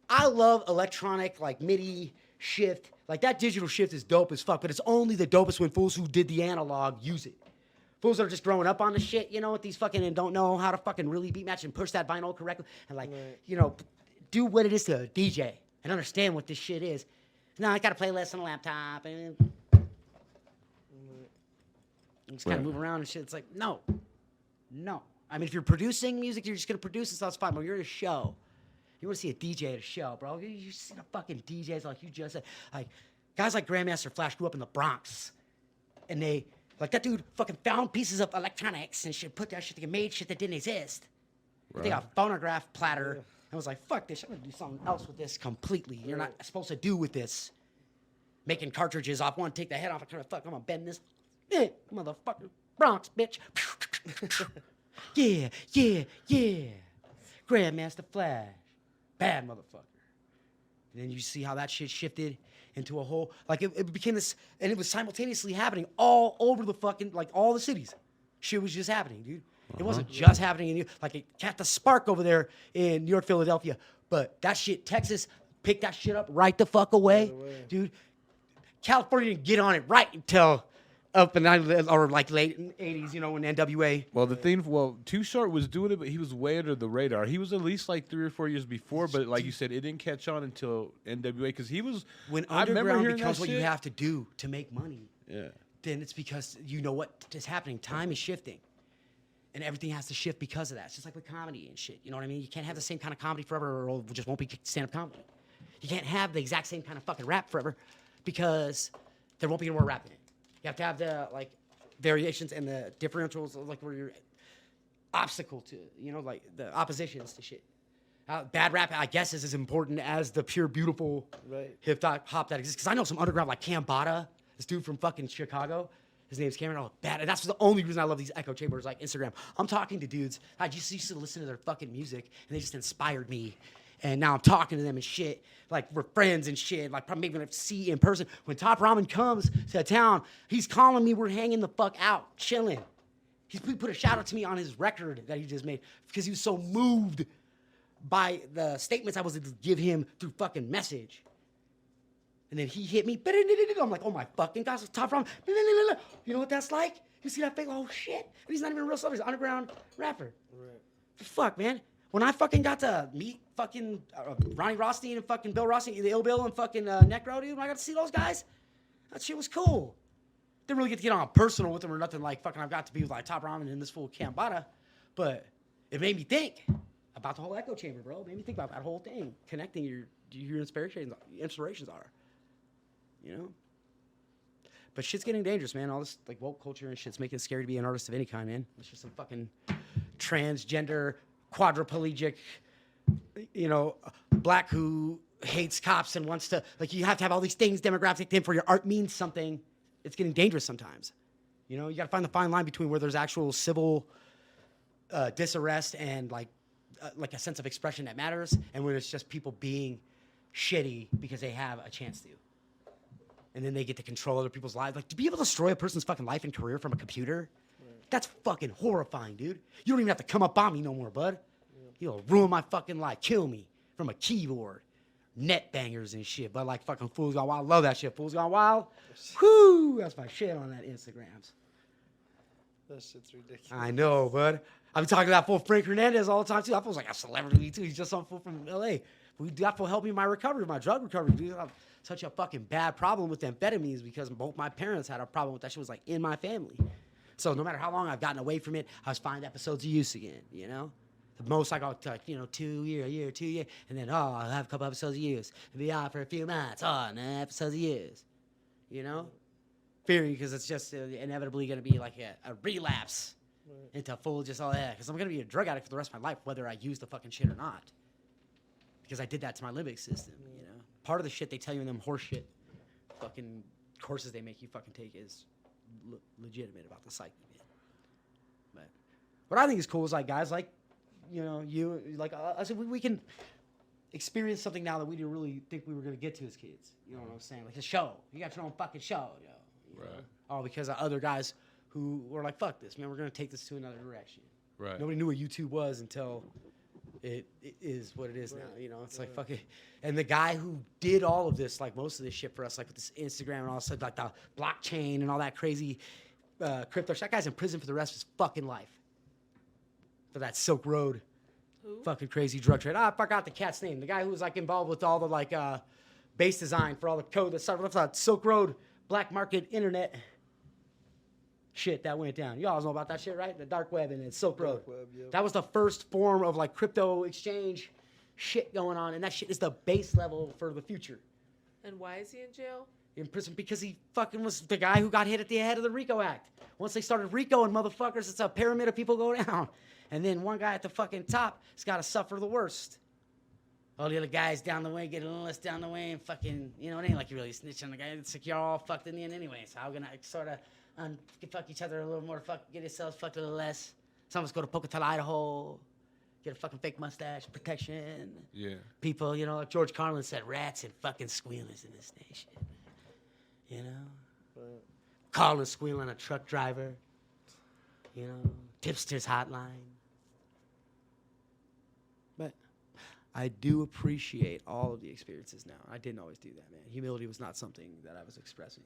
I love electronic like MIDI shift. Like that digital shift is dope as fuck, but it's only the dopest when fools who did the analog use it. Fools that are just growing up on the shit, with these fucking and don't know how to fucking really beat match and push that vinyl correctly and do what it is to a DJ and understand what this shit is. No, I got a playlist on a laptop and just kind of move around and shit. It's like, no. I mean, if you're producing music, you're just gonna produce it, so that's fine. But when you're at a show, you want to see a DJ at a show, bro. You see the fucking DJs like you just said. Like, guys like Grandmaster Flash grew up in the Bronx. And that dude fucking found pieces of electronics and shit, put that shit together, made shit that didn't exist. Right. They got a phonograph platter and was like, fuck this, I'm gonna do something else with this completely. You're not supposed to do with this. Making cartridges off one, take the head off, I'm gonna bend this. Motherfucker, Bronx, bitch. Yeah. Grandmaster Flash. Bad motherfucker. And then you see how that shit shifted into a whole, it became this, and it was simultaneously happening all over the fucking, all the cities. Shit was just happening, dude. It wasn't just happening in New York. It got the spark over there in New York, Philadelphia. But that shit, Texas picked that shit up right the fuck away. Dude. California didn't get on it right until up in late 80s, when NWA. Well, Too Short was doing it, but he was way under the radar. He was at least 3 or 4 years before, but like you said, it didn't catch on until NWA because he was. When underground becomes what you have to do to make money, then it's because you know what is happening. Time is shifting, and everything has to shift because of that. It's just like with comedy and shit. You know what I mean? You can't have the same kind of comedy forever, or it just won't be stand-up comedy. You can't have the exact same kind of fucking rap forever because there won't be any more rap in it. You have to have the variations and the differentials, like where you're obstacle to, like the oppositions to shit. Bad rap, I guess, is as important as the pure, beautiful hip hop that exists. Because I know some underground like Cambada, this dude from fucking Chicago. His name's Cameron. Oh, bad. And that's the only reason I love these echo chambers like Instagram. I'm talking to dudes. I just used to listen to their fucking music, and they just inspired me. And now I'm talking to them and shit. Like, we're friends and shit. Like, probably maybe gonna see in person. When Top Ramen comes to town, he's calling me. We're hanging the fuck out, chilling. He put a shout out to me on his record that he just made because he was so moved by the statements I was to give him through fucking message. And then he hit me. I'm like, oh my fucking God, it's Top Ramen. You know what that's like? You see that fake? Oh shit. And he's not even a real celebrity. He's an underground rapper. Right. Fuck, man. When I fucking got to meet fucking Ronnie Rothstein and fucking Bill Rothstein, the Ill Bill and fucking Necro, dude, when I got to see those guys, that shit was cool. Didn't really get to get on personal with them or nothing like fucking I've got to be with like Top Ramen and this fool Cambada, but it made me think about the whole echo chamber, bro. It made me think about that whole thing, connecting your inspirations are. But shit's getting dangerous, man. All this like woke culture and shit's making it scary to be an artist of any kind, man. It's just some fucking transgender, quadriplegic, black who hates cops and wants to, like, you have to have all these things, demographic thing for your art means something. It's getting dangerous sometimes. You got to find the fine line between where there's actual civil disarrest and like a sense of expression that matters, and where it's just people being shitty because they have a chance to. And then they get to control other people's lives. Like, to be able to destroy a person's fucking life and career from a computer, that's fucking horrifying, dude. You don't even have to come up on me no more, bud. You'll ruin my fucking life, kill me from a keyboard. Net bangers and shit, but like fucking Fools Gone Wild. Love that shit. Fools Gone Wild. Whoo! That's my shit on that Instagrams. That shit's ridiculous. I know, bud. I've been talking to that fool Frank Hernandez all the time, too. That fool's like a celebrity, too. He's just some fool from L.A. That fool helped me in my recovery, my drug recovery, dude. I have such a fucking bad problem with amphetamines because both my parents had a problem with that shit. Was like in my family. So no matter how long I've gotten away from it, I was finding episodes of use again, The most I got, like, 2 years, and then, I'll have a couple episodes of use. And be out for a few months. Episodes of use. Fearing because it's just inevitably going to be like a relapse into full just all that. Because I'm going to be a drug addict for the rest of my life, whether I use the fucking shit or not. Because I did that to my limbic system, Part of the shit they tell you in them horse shit fucking courses they make you fucking take is legitimate about the psyche, man. But what I think is cool is, like, guys like, you, like us, we can experience something now that we didn't really think we were going to get to as kids. You know what I'm saying? Like a show. You got your own fucking show, Right. All because of other guys who were like, fuck this, man. We're going to take this to another direction. Right. Nobody knew what YouTube was until it is what it is now. It's like fucking. And the guy who did all of this, like most of this shit for us, like with this Instagram and all this stuff, like the blockchain and all that crazy crypto shit, that guy's in prison for the rest of his fucking life. For that Silk Road fucking crazy drug trade. I forgot the cat's name. The guy who was like involved with all the like base design for all the code that started with that Silk Road black market internet shit that went down. You all know about that shit, right? The dark web and the Silk Road. Yep. That was the first form of like crypto exchange shit going on, and that shit is the base level for the future. And why is he in jail? In prison because he fucking was the guy who got hit at the head of the RICO Act. Once they started RICOing motherfuckers, it's a pyramid of people go down. And then one guy at the fucking top has got to suffer the worst. All the other guys down the way get a little less down the way and fucking, it ain't like you really snitch on the guy. It's like you're all fucked in the end anyway. So how gonna sort of fuck each other a little more, get yourselves fucked a little less. Some of us go to Pocatello, Idaho, get a fucking fake mustache, protection. Yeah. People, like George Carlin said, rats and fucking squealers in this nation. Calling, squealing a truck driver. Tipster's hotline. But I do appreciate all of the experiences now. I didn't always do that, man. Humility was not something that I was expressing.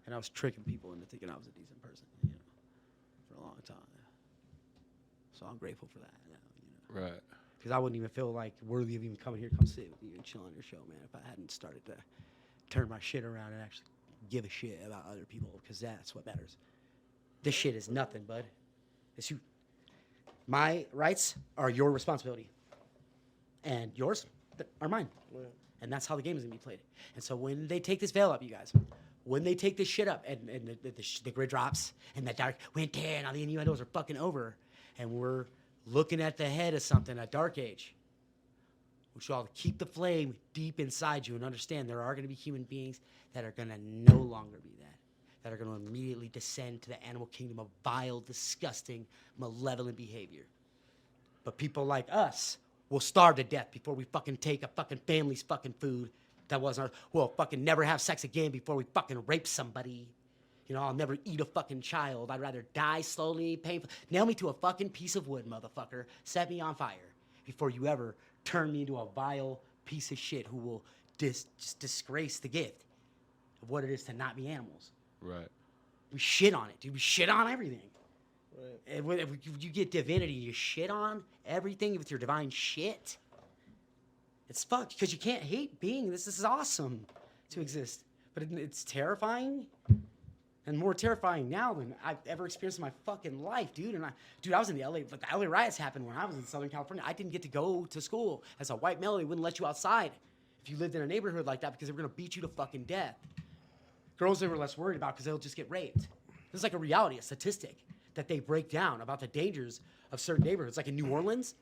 And I was tricking people into thinking I was a decent person, for a long time. So I'm grateful for that now, Right. Because I wouldn't even feel like worthy of even coming here, come sit with you and chill on your show, man, if I hadn't started to turn my shit around and actually give a shit about other people, because that's what matters. This shit is nothing, bud. It's you. My rights are your responsibility. And yours are mine. Yeah. And that's how the game is going to be played. And so when they take this veil up, you guys, when they take this shit up and the grid drops and that dark went there and all the innuendos are fucking over and we're looking at the head of something, a dark age, we should all keep the flame deep inside you and understand there are going to be human beings that are going to no longer be that are going to immediately descend to the animal kingdom of vile, disgusting, malevolent behavior. But people like us will starve to death before we fucking take a fucking family's fucking food that wasn't ours. We'll fucking never have sex again before we fucking rape somebody. You know, I'll never eat a fucking child. I'd rather die slowly, painful. Nail me to a fucking piece of wood, motherfucker. Set me on fire before you ever turn me into a vile piece of shit who will just disgrace the gift of what it is to not be animals. Right. We shit on it, dude. We shit on everything. Right. And if you get divinity, you shit on everything with your divine shit. It's fucked because you can't hate being this. This is awesome to exist, but it's terrifying, and more terrifying now than I've ever experienced in my fucking life, dude. And I was in the LA. Like the LA riots happened when I was in Southern California. I didn't get to go to school as a white male. They wouldn't let you outside if you lived in a neighborhood like that because they were gonna beat you to fucking death. Girls they were less worried about because they'll just get raped. This is like a reality, a statistic that they break down about the dangers of certain neighborhoods. Like in New Orleans,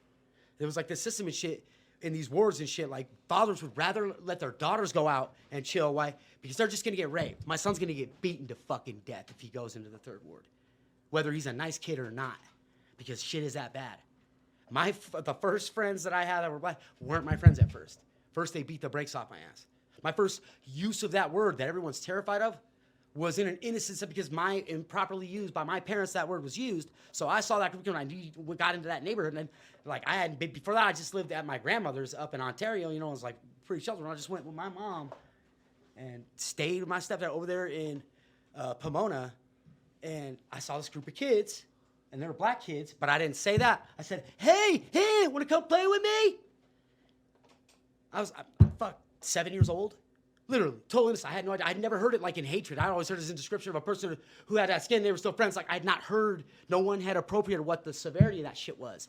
there was like this system and shit in these wars and shit. Like fathers would rather let their daughters go out and chill. Why? Because they're just gonna get raped. My son's gonna get beaten to fucking death if he goes into the third ward, whether he's a nice kid or not, because shit is that bad. The first friends that I had that were black weren't my friends at first. First they beat the brakes off my ass. My first use of that word that everyone's terrified of was in an innocent sense because improperly used by my parents, that word was used. So I saw that curriculum and I got into that neighborhood. And then, like, I hadn't been, before that, I just lived at my grandmother's up in Ontario. You know, it was like pretty sheltered. I just went with my mom and stayed with my stepdad over there in Pomona. And I saw this group of kids, and they were black kids, but I didn't say that. I said, hey, want to come play with me? I was 7 years old. Literally, total innocent. I had no idea. I'd never heard it like in hatred. I always heard it as a description of a person who had that skin. They were still friends. Like, I'd not heard, no one had appropriated what the severity of that shit was.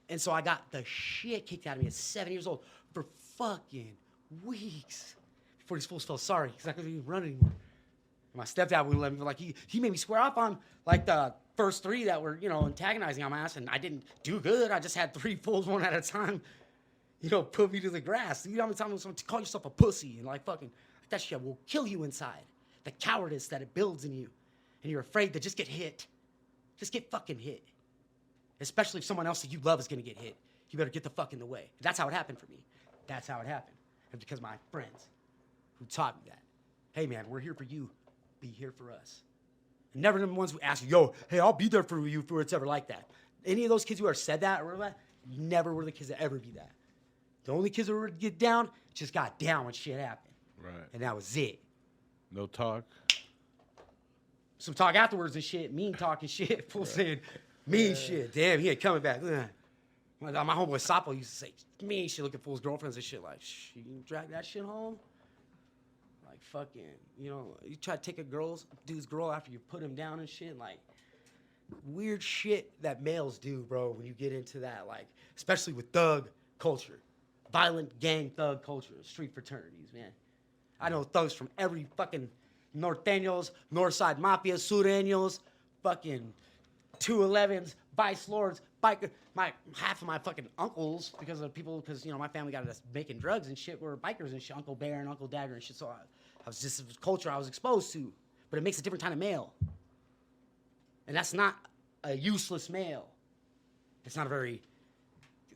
And so I got the shit kicked out of me at 7 years old for fucking weeks before these fools felt sorry because I couldn't even run anymore. My stepdad wouldn't let me. Like, he made me square up on, like, the first three that were, you know, antagonizing on my ass, and I didn't do good. I just had three fools one at a time. You know, put me to the grass. You know how many times someone call yourself a pussy and like fucking, that shit will kill you inside. The cowardice that it builds in you. And you're afraid to just get hit. Just get fucking hit. Especially if someone else that you love is gonna get hit. You better get the fuck in the way. That's how it happened for me. That's how it happened. And because of my friends who taught me that. Hey man, we're here for you. Be here for us. And never the ones who ask you, yo, hey, I'll be there for you if it's ever like that. Any of those kids who ever said that or that, never were the kids that ever be that. The only kids that were to get down just got down when shit happened. Right. And that was it. No talk. Some talk afterwards and shit, mean talk and shit. Full saying mean shit. Damn, he ain't coming back. My homeboy Sapo used to say mean shit, looking for his girlfriends and shit. Like, you can drag that shit home? Like, fucking, you know, you try to take a dude's girl after you put him down and shit. Like, weird shit that males do, bro, when you get into that. Like, especially with thug culture. Violent gang thug culture, street fraternities, man. I know thugs from every fucking Norteños, Northside Mafia, Sureños, fucking 211s, Vice Lords, biker. Half of my fucking uncles, because you know, my family got us making drugs and shit, were bikers and shit, Uncle Bear and Uncle Dagger and shit. So I was just a culture I was exposed to, but it makes a different kind of male. And that's not a useless male. It's not a very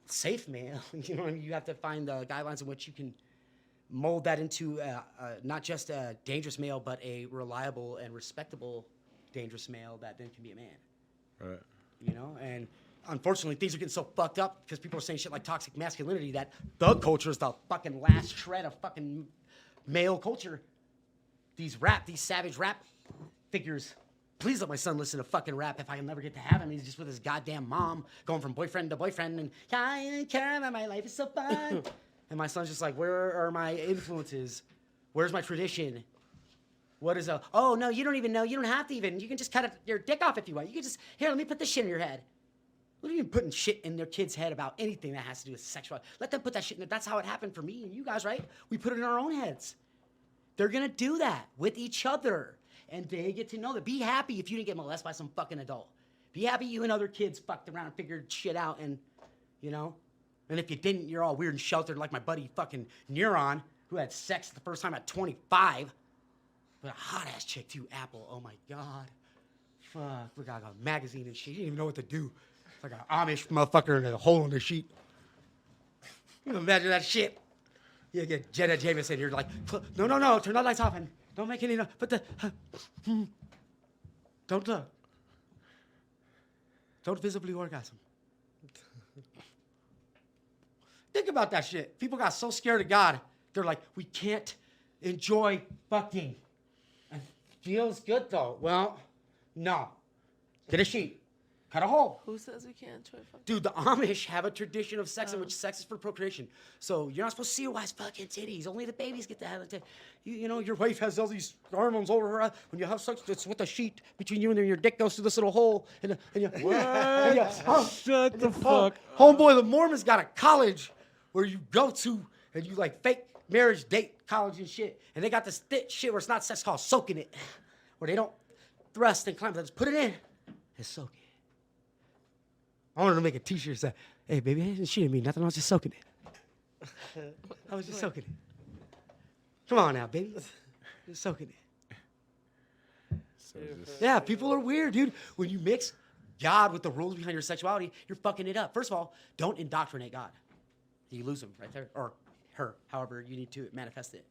safe male, you know, and you have to find the guidelines in which you can mold that into not just a dangerous male, but a reliable and respectable dangerous male that then can be a man. Right. You know, and unfortunately things are getting so fucked up because people are saying shit like toxic masculinity that thug culture is the fucking last shred of fucking male culture. These savage rap figures. Please let my son listen to fucking rap if I can never get to have him. He's just with his goddamn mom, going from boyfriend to boyfriend, and I don't care about my life is so fun. And my son's just like, where are my influences? Where's my tradition? What is oh, no, you don't even know. You don't have to even. You can just cut your dick off if you want. You can just, here, let me put this shit in your head. What are you putting shit in their kid's head about anything that has to do with sexuality? Let them put that shit in there. That's how it happened for me and you guys, right? We put it in our own heads. they're going to do that with each other. And they get to know that. Be happy if you didn't get molested by some fucking adult. Be happy you and other kids fucked around and figured shit out and, you know. And if you didn't, you're all weird and sheltered like my buddy fucking Neuron, who had sex the first time at 25. With a hot-ass chick, too, Apple. Oh, my God. Fuck. Look, I got a magazine and shit. You didn't even know what to do. It's like an Amish motherfucker in a hole in the sheet. You can imagine that shit. You get Jenna Jameson here, like, no, turn the lights off and don't make any noise. But don't visibly orgasm. Think about that shit. People got so scared of God, they're like, we can't enjoy fucking. It feels good though. Well, no. Get a sheet. Cut a hole. Who says we can't enjoy fucking? Dude, the Amish have a tradition of sex in which sex is for procreation. So you're not supposed to see your wife's fucking titties. Only the babies get to have it. You know, your wife has all these hormones over her. When you have sex, it's with a sheet between you and your dick goes through this little hole. And you, Shut the fuck. Homeboy, the Mormons got a college where you go to and you like fake marriage date college and shit. And they got this thick shit where it's not sex called soaking it. Where they don't thrust and climb. They just put it in and soak it. I wanted to make a t-shirt that said, hey, baby, she didn't mean nothing. I was just soaking it. I was just soaking it. Come on now, baby. Just soaking it. Yeah, people are weird, dude. When you mix God with the rules behind your sexuality, you're fucking it up. First of all, don't indoctrinate God. You lose him right there. Or her, however you need to manifest it.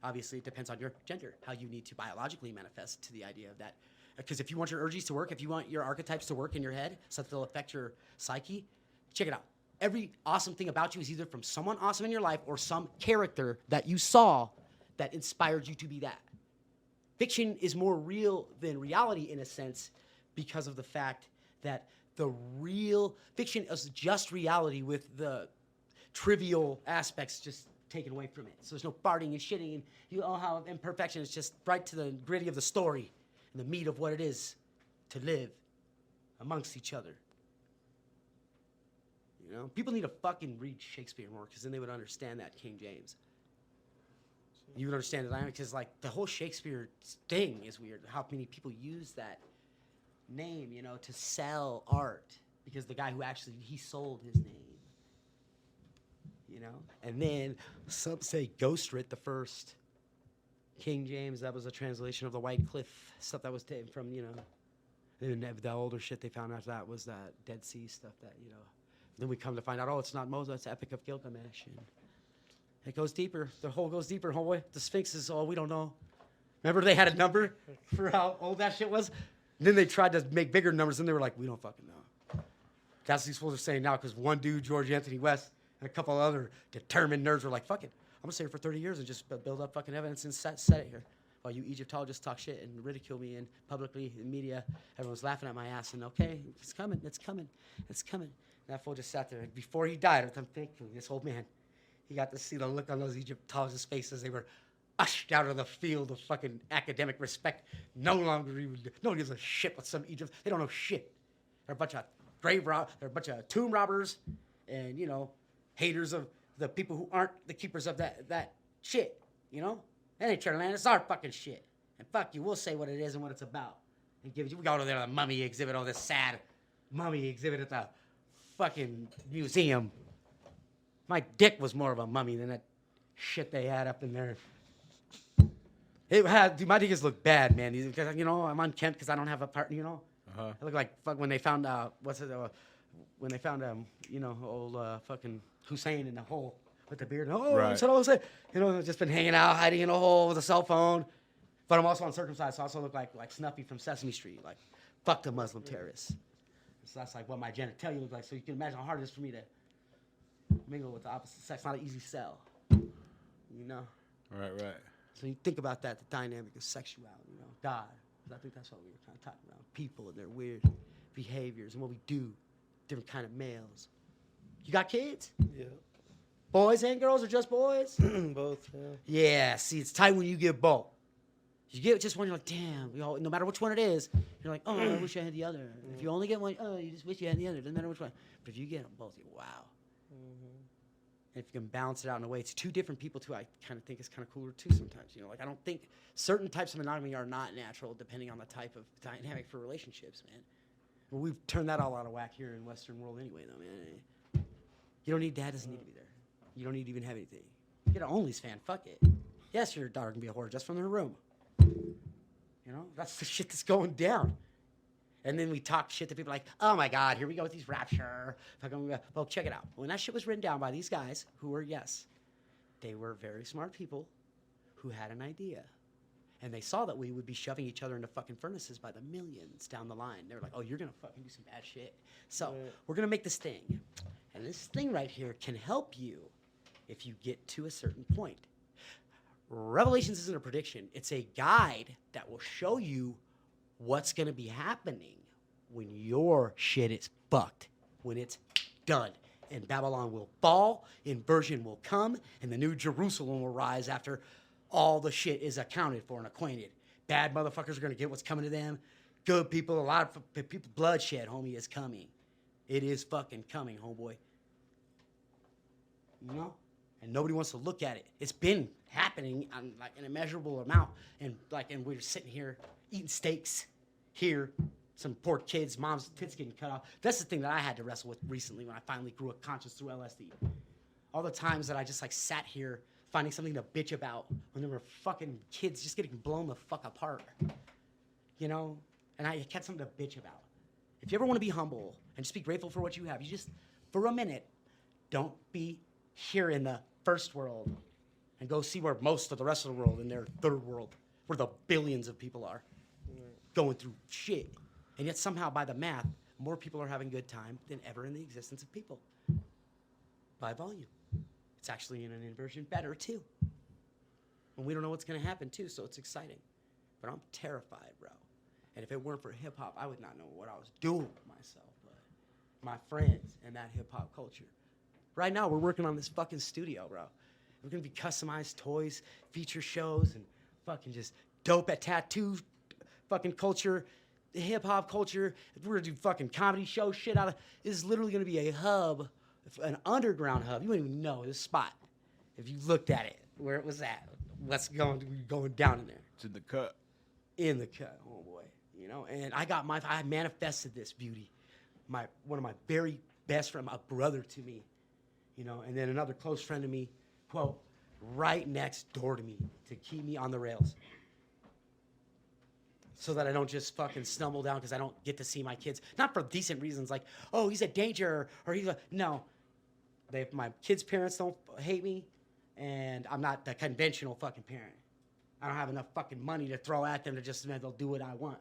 Obviously, it depends on your gender, how you need to biologically manifest to the idea of that. Because if you want your urges to work, if you want your archetypes to work in your head so that they'll affect your psyche, check it out. Every awesome thing about you is either from someone awesome in your life or some character that you saw that inspired you to be that. Fiction is more real than reality in a sense because of the fact that the real fiction is just reality with the trivial aspects just taken away from it. So there's no farting and shitting and you all have imperfection. It's just right to the gritty of the story. And the meat of what it is to live amongst each other. You know? People need to fucking read Shakespeare more because then they would understand that King James. You would understand the dynamic because, like, the whole Shakespeare thing is weird. How many people use that name, you know, to sell art because the guy who actually, he sold his name. You know? And then some say Ghost writ the first King James, that was a translation of the White Cliff stuff that was taken from, you know, and the older shit they found after that was that Dead Sea stuff that, you know. Then we come to find out, oh, it's not Moses, it's Epic of Gilgamesh. And it goes deeper. The whole goes deeper, homeboy. The Sphinx is all we don't know. Remember they had a number for how old that shit was? And then they tried to make bigger numbers, and they were like, we don't fucking know. That's what these fools are saying now, because one dude, George Anthony West, and a couple other determined nerds were like, fuck it. I'm going to stay here for 30 years and just build up fucking evidence and set it here. While you Egyptologists talk shit and ridicule me and publicly in media, everyone's laughing at my ass. And okay, it's coming. And that fool just sat there. And before he died, I'm thankful, this old man, he got to see the look on those Egyptologists' faces. They were ushered out of the field of fucking academic respect. No longer even, no one gives a shit what some Egypt, they don't know shit. They're a bunch of they're a bunch of tomb robbers and, you know, haters of the people who aren't the keepers of that shit, you know? That ain't your land, it's our fucking shit. And fuck you, we'll say what it is and what it's about. And give you, we go to the mummy exhibit, all this sad mummy exhibit at the fucking museum. My dick was more of a mummy than that shit they had up in there. It had, dude, my dick look bad, man. Because, you know, I'm unkempt because I don't have a partner, you know? I look like fuck when they found when they found you know, old fucking Hussein in the hole with the beard. Oh, right. Saddam Hussein. You know, just been hanging out, hiding in a hole with a cell phone. But I'm also uncircumcised, so I also look like Snuffy from Sesame Street. Like, fuck the Muslim terrorists. So that's like what my genitalia look like. So you can imagine how hard it is for me to mingle with the opposite sex. Not an easy sell. You know? Right. So you think about that, the dynamic of sexuality, you know, God. I think that's what we were trying to talk about. People and their weird behaviors and what we do. Different kind of males. You got kids? Yeah. Boys and girls or just boys? Both, yeah. Yeah, see, it's tight when you get both. You get just one, you're like, damn, no matter which one it is, you're like, oh, I wish I had the other. If you only get one, oh, you just wish you had the other. Doesn't matter which one. But if you get them both, you're wow. And if you can balance it out in a way, it's two different people too. I kind of think it's kind of cooler too sometimes. You know, like I don't think certain types of monogamy are not natural depending on the type of dynamic for relationships, man. Well, we've turned that all out of whack here in Western world anyway, though, man. You don't need dad doesn't need to be there. You don't need to even have anything. Get an Onlys fan, fuck it. Yes, your daughter can be a whore just from her room. You know, that's the shit that's going down. And then we talk shit to people like, oh my God, here we go with these rapture. Well, check it out. When that shit was written down by these guys who were, yes, they were very smart people who had an idea. And they saw that we would be shoving each other into fucking furnaces by the millions down the line. They were like, oh, you're going to fucking do some bad shit. So we're going to make this thing. And this thing right here can help you if you get to a certain point. Revelations isn't a prediction. It's a guide that will show you what's going to be happening when your shit is fucked, when it's done. And Babylon will fall, inversion will come, and the new Jerusalem will rise after all the shit is accounted for and acquainted. Bad motherfuckers are going to get what's coming to them. Good people, a lot of people, bloodshed, homie, is coming. It is fucking coming, homeboy. You know? And nobody wants to look at it. It's been happening on like an immeasurable amount. And we're sitting here eating steaks here. Some poor kids, mom's tits getting cut off. That's the thing that I had to wrestle with recently when I finally grew a conscience through LSD. All the times that I just like sat here finding something to bitch about when there were fucking kids just getting blown the fuck apart. You know? And I had something to bitch about. If you ever want to be humble and just be grateful for what you have, you just, for a minute, don't be here in the first world and go see where most of the rest of the world in their third world, where the billions of people are going through shit. And yet somehow by the math, more people are having a good time than ever in the existence of people. By volume. It's actually in an inversion better too. And we don't know what's gonna happen too, so it's exciting. But I'm terrified, bro. And if it weren't for hip hop, I would not know what I was doing with myself, but my friends and that hip hop culture. Right now, we're working on this fucking studio, bro. We're gonna be customized toys, feature shows, and fucking just dope at tattoo fucking culture, hip hop culture. We're gonna do fucking comedy show shit out of. This is literally gonna be a hub, an underground hub. You wouldn't even know this spot if you looked at it, where it was at, what's going down in there. It's in the cut. In the cut, oh boy. You know, and I manifested this beauty. One of my very best friend, my brother to me. You know, and then another close friend of me, quote, right next door to me to keep me on the rails. So that I don't just fucking stumble down because I don't get to see my kids. Not for decent reasons like, oh, he's a danger or he's a, no. My kids' parents don't hate me and I'm not the conventional fucking parent. I don't have enough fucking money to throw at them to just, they'll do what I want.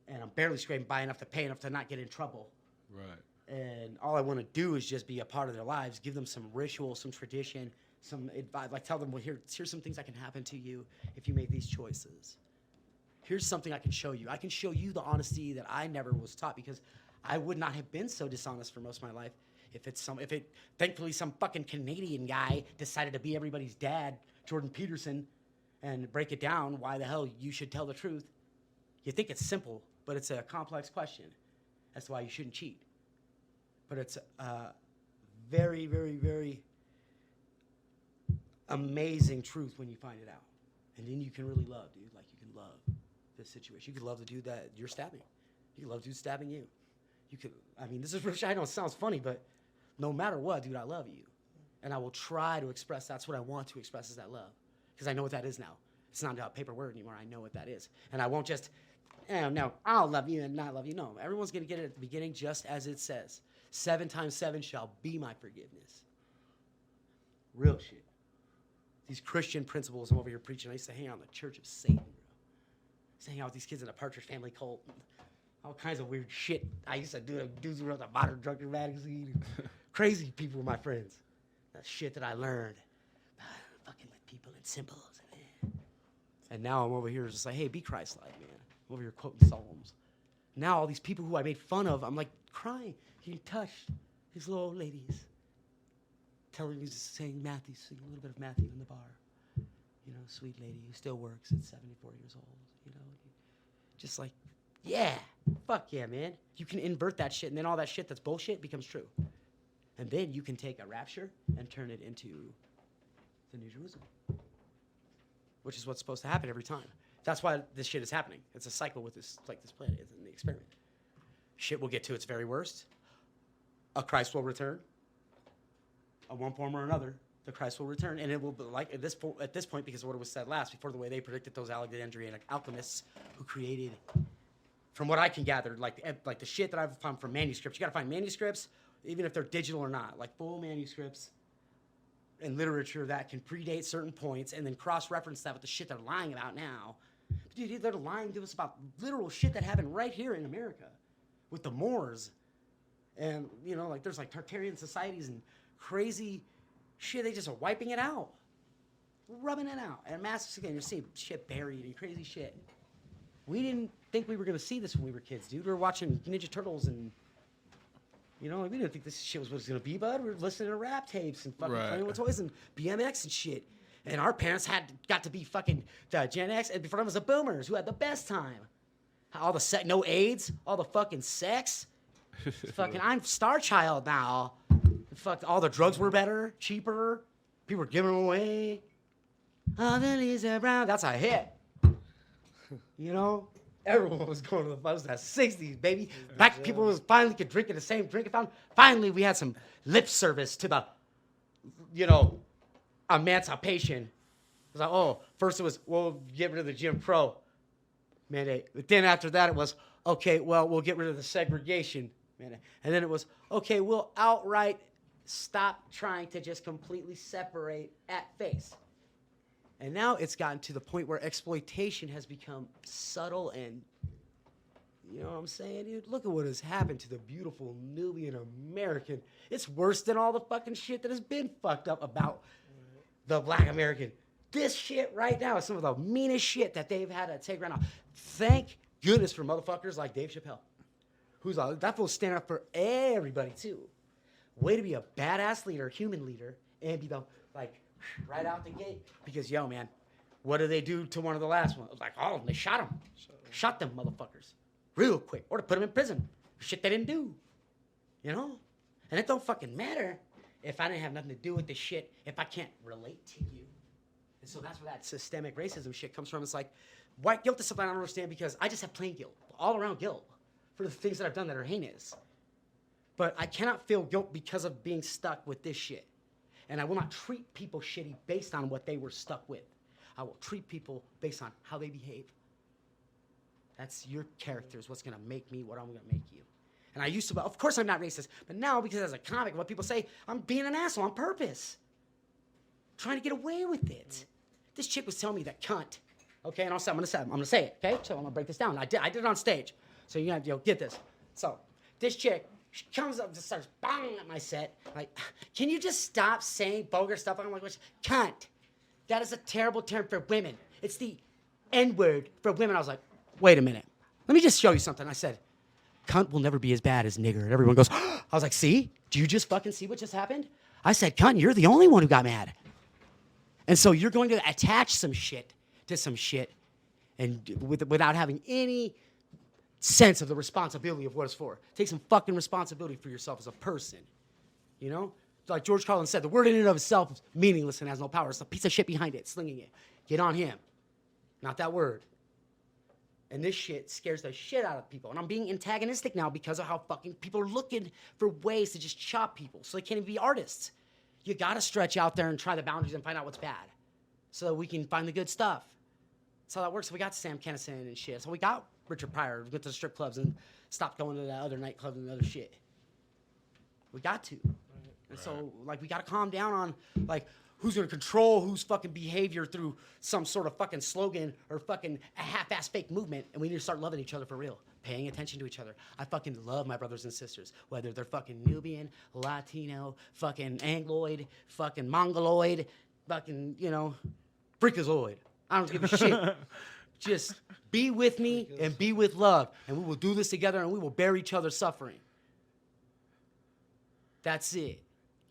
And I'm barely scraping by enough to pay enough to not get in trouble. Right. And all I want to do is just be a part of their lives, give them some ritual, some tradition, some advice. Like tell them, well, here's some things that can happen to you if you make these choices. Here's something I can show you. I can show you the honesty that I never was taught because I would not have been so dishonest for most of my life if thankfully some fucking Canadian guy decided to be everybody's dad, Jordan Peterson, and break it down why the hell you should tell the truth. You think it's simple, but it's a complex question as to why you shouldn't cheat. But it's a very, very, very amazing truth when you find it out. And then you can really love, dude. Like, you can love this situation. You can love the dude that you're stabbing. You can love the dude stabbing you. This is, I know it sounds funny, but no matter what, dude, I love you. And I will try to express, that's what I want to express is that love. Because I know what that is now. It's not about paper word anymore. I know what that is. And I won't just, no, I'll love you and not love you. No, everyone's going to get it at the beginning just as it says. 7 times 7 shall be my forgiveness. Real shit. These Christian principles I'm over here preaching. I used to hang out in the Church of Satan, bro. I used to hang out with these kids in a Partridge Family cult. All kinds of weird shit. I used to do dudes who wrote the Modern Drunkard magazine. Crazy people were my friends. That shit that I learned. Fucking with people and symbols. And now I'm over here just like, hey, be Christ-like, man. I'm over here quoting Psalms. Now all these people who I made fun of, I'm like crying, getting touched. These little old ladies telling me, saying Matthew, sing a little bit of Matthew in the bar. You know, sweet lady who still works at 74 years old. You know, just like, yeah, fuck yeah, man. You can invert that shit, and then all that shit that's bullshit becomes true. And then you can take a rapture and turn it into the New Jerusalem, which is what's supposed to happen every time. That's why this shit is happening. It's a cycle with this planet. It's an experiment. Shit will get to its very worst. A Christ will return. In one form or another, the Christ will return, and it will be like at this point, because of what was said last, before the way they predicted those Alexandrian alchemists who created, from what I can gather, like the shit that I've found from manuscripts. You gotta find manuscripts, even if they're digital or not, like full manuscripts and literature that can predate certain points, and then cross-reference that with the shit they're lying about now. Dude, they're lying to us about literal shit that happened right here in America with the Moors. And, like there's like Tartarian societies and crazy shit. They just are wiping it out, rubbing it out. And masks again, you see shit buried and crazy shit. We didn't think we were going to see this when we were kids, dude. We were watching Ninja Turtles and, we didn't think this shit was what it was going to be, bud. We were listening to rap tapes and fucking playing with toys and BMX and shit. And our parents got to be fucking Gen X, and before them was the boomers who had the best time. All the no AIDS, all the fucking sex. Fucking, I'm Star Child now. Fuck, all the drugs were better, cheaper. People were giving them away. All the leaves are brown. That's a hit. Everyone was going to the bus. That 60s, baby. Back people was finally could drink at the same drinking fountain. Finally, we had some lip service to the, emancipation. It was like, first it was, we'll get rid of the Jim Crow mandate. But then after that, it was, okay, well, we'll get rid of the segregation mandate. And then it was, okay, we'll outright stop trying to just completely separate at face. And now it's gotten to the point where exploitation has become subtle and, you know what I'm saying, dude? Look at what has happened to the beautiful Nubian American. It's worse than all the fucking shit that has been fucked up about the Black American. This shit right now is some of the meanest shit that they've had to take right now. Thank goodness for motherfuckers like Dave Chappelle, that fool's standing up for everybody too. Way to be a badass leader, human leader, and be right out the gate. Because, man, what did they do to one of the last ones? It was like, they shot him. Shot them motherfuckers real quick. Or to put them in prison. Shit they didn't do. And it don't fucking matter if I didn't have nothing to do with this shit, if I can't relate to you. And so that's where that systemic racism shit comes from. It's like, white guilt is something I don't understand because I just have plain guilt, all around guilt for the things that I've done that are heinous. But I cannot feel guilt because of being stuck with this shit. And I will not treat people shitty based on what they were stuck with. I will treat people based on how they behave. That's your character is what's going to make me what I'm going to make you. And I used to, of course I'm not racist, but now because as a comic, what people say, I'm being an asshole on purpose. Trying to get away with it. This chick was telling me that cunt. Okay, and I'm going to say it, okay? So I'm going to break this down. I did it on stage. So you have to get this. So this chick, she comes up and just starts banging at my set. Like, can you just stop saying vulgar stuff? I'm like, cunt. That is a terrible term for women. It's the N-word for women. I was like, wait a minute. Let me just show you something. I said, cunt will never be as bad as nigger. And everyone goes, I was like, see? Do you just fucking see what just happened? I said, cunt, you're the only one who got mad. And so you're going to attach some shit to some shit and without having any sense of the responsibility of what it's for. Take some fucking responsibility for yourself as a person. Like George Carlin said, the word in and of itself is meaningless and has no power. It's a piece of shit behind it, slinging it. Get on him. Not that word. And this shit scares the shit out of people. And I'm being antagonistic now because of how fucking people are looking for ways to just chop people so they can't even be artists. You gotta stretch out there and try the boundaries and find out what's bad so that we can find the good stuff. That's how that works. So we got Sam Kinison and shit. So we got Richard Pryor. We went to the strip clubs and stopped going to that other nightclub and the other shit. We got to. And so, we got to calm down on, who's going to control whose fucking behavior through some sort of fucking slogan or fucking a half-ass fake movement. And we need to start loving each other for real, paying attention to each other. I fucking love my brothers and sisters, whether they're fucking Nubian, Latino, fucking Angloid, fucking Mongoloid, fucking, freakazoid. I don't give a shit. Just be with me and be with love. And we will do this together and we will bear each other's suffering. That's it.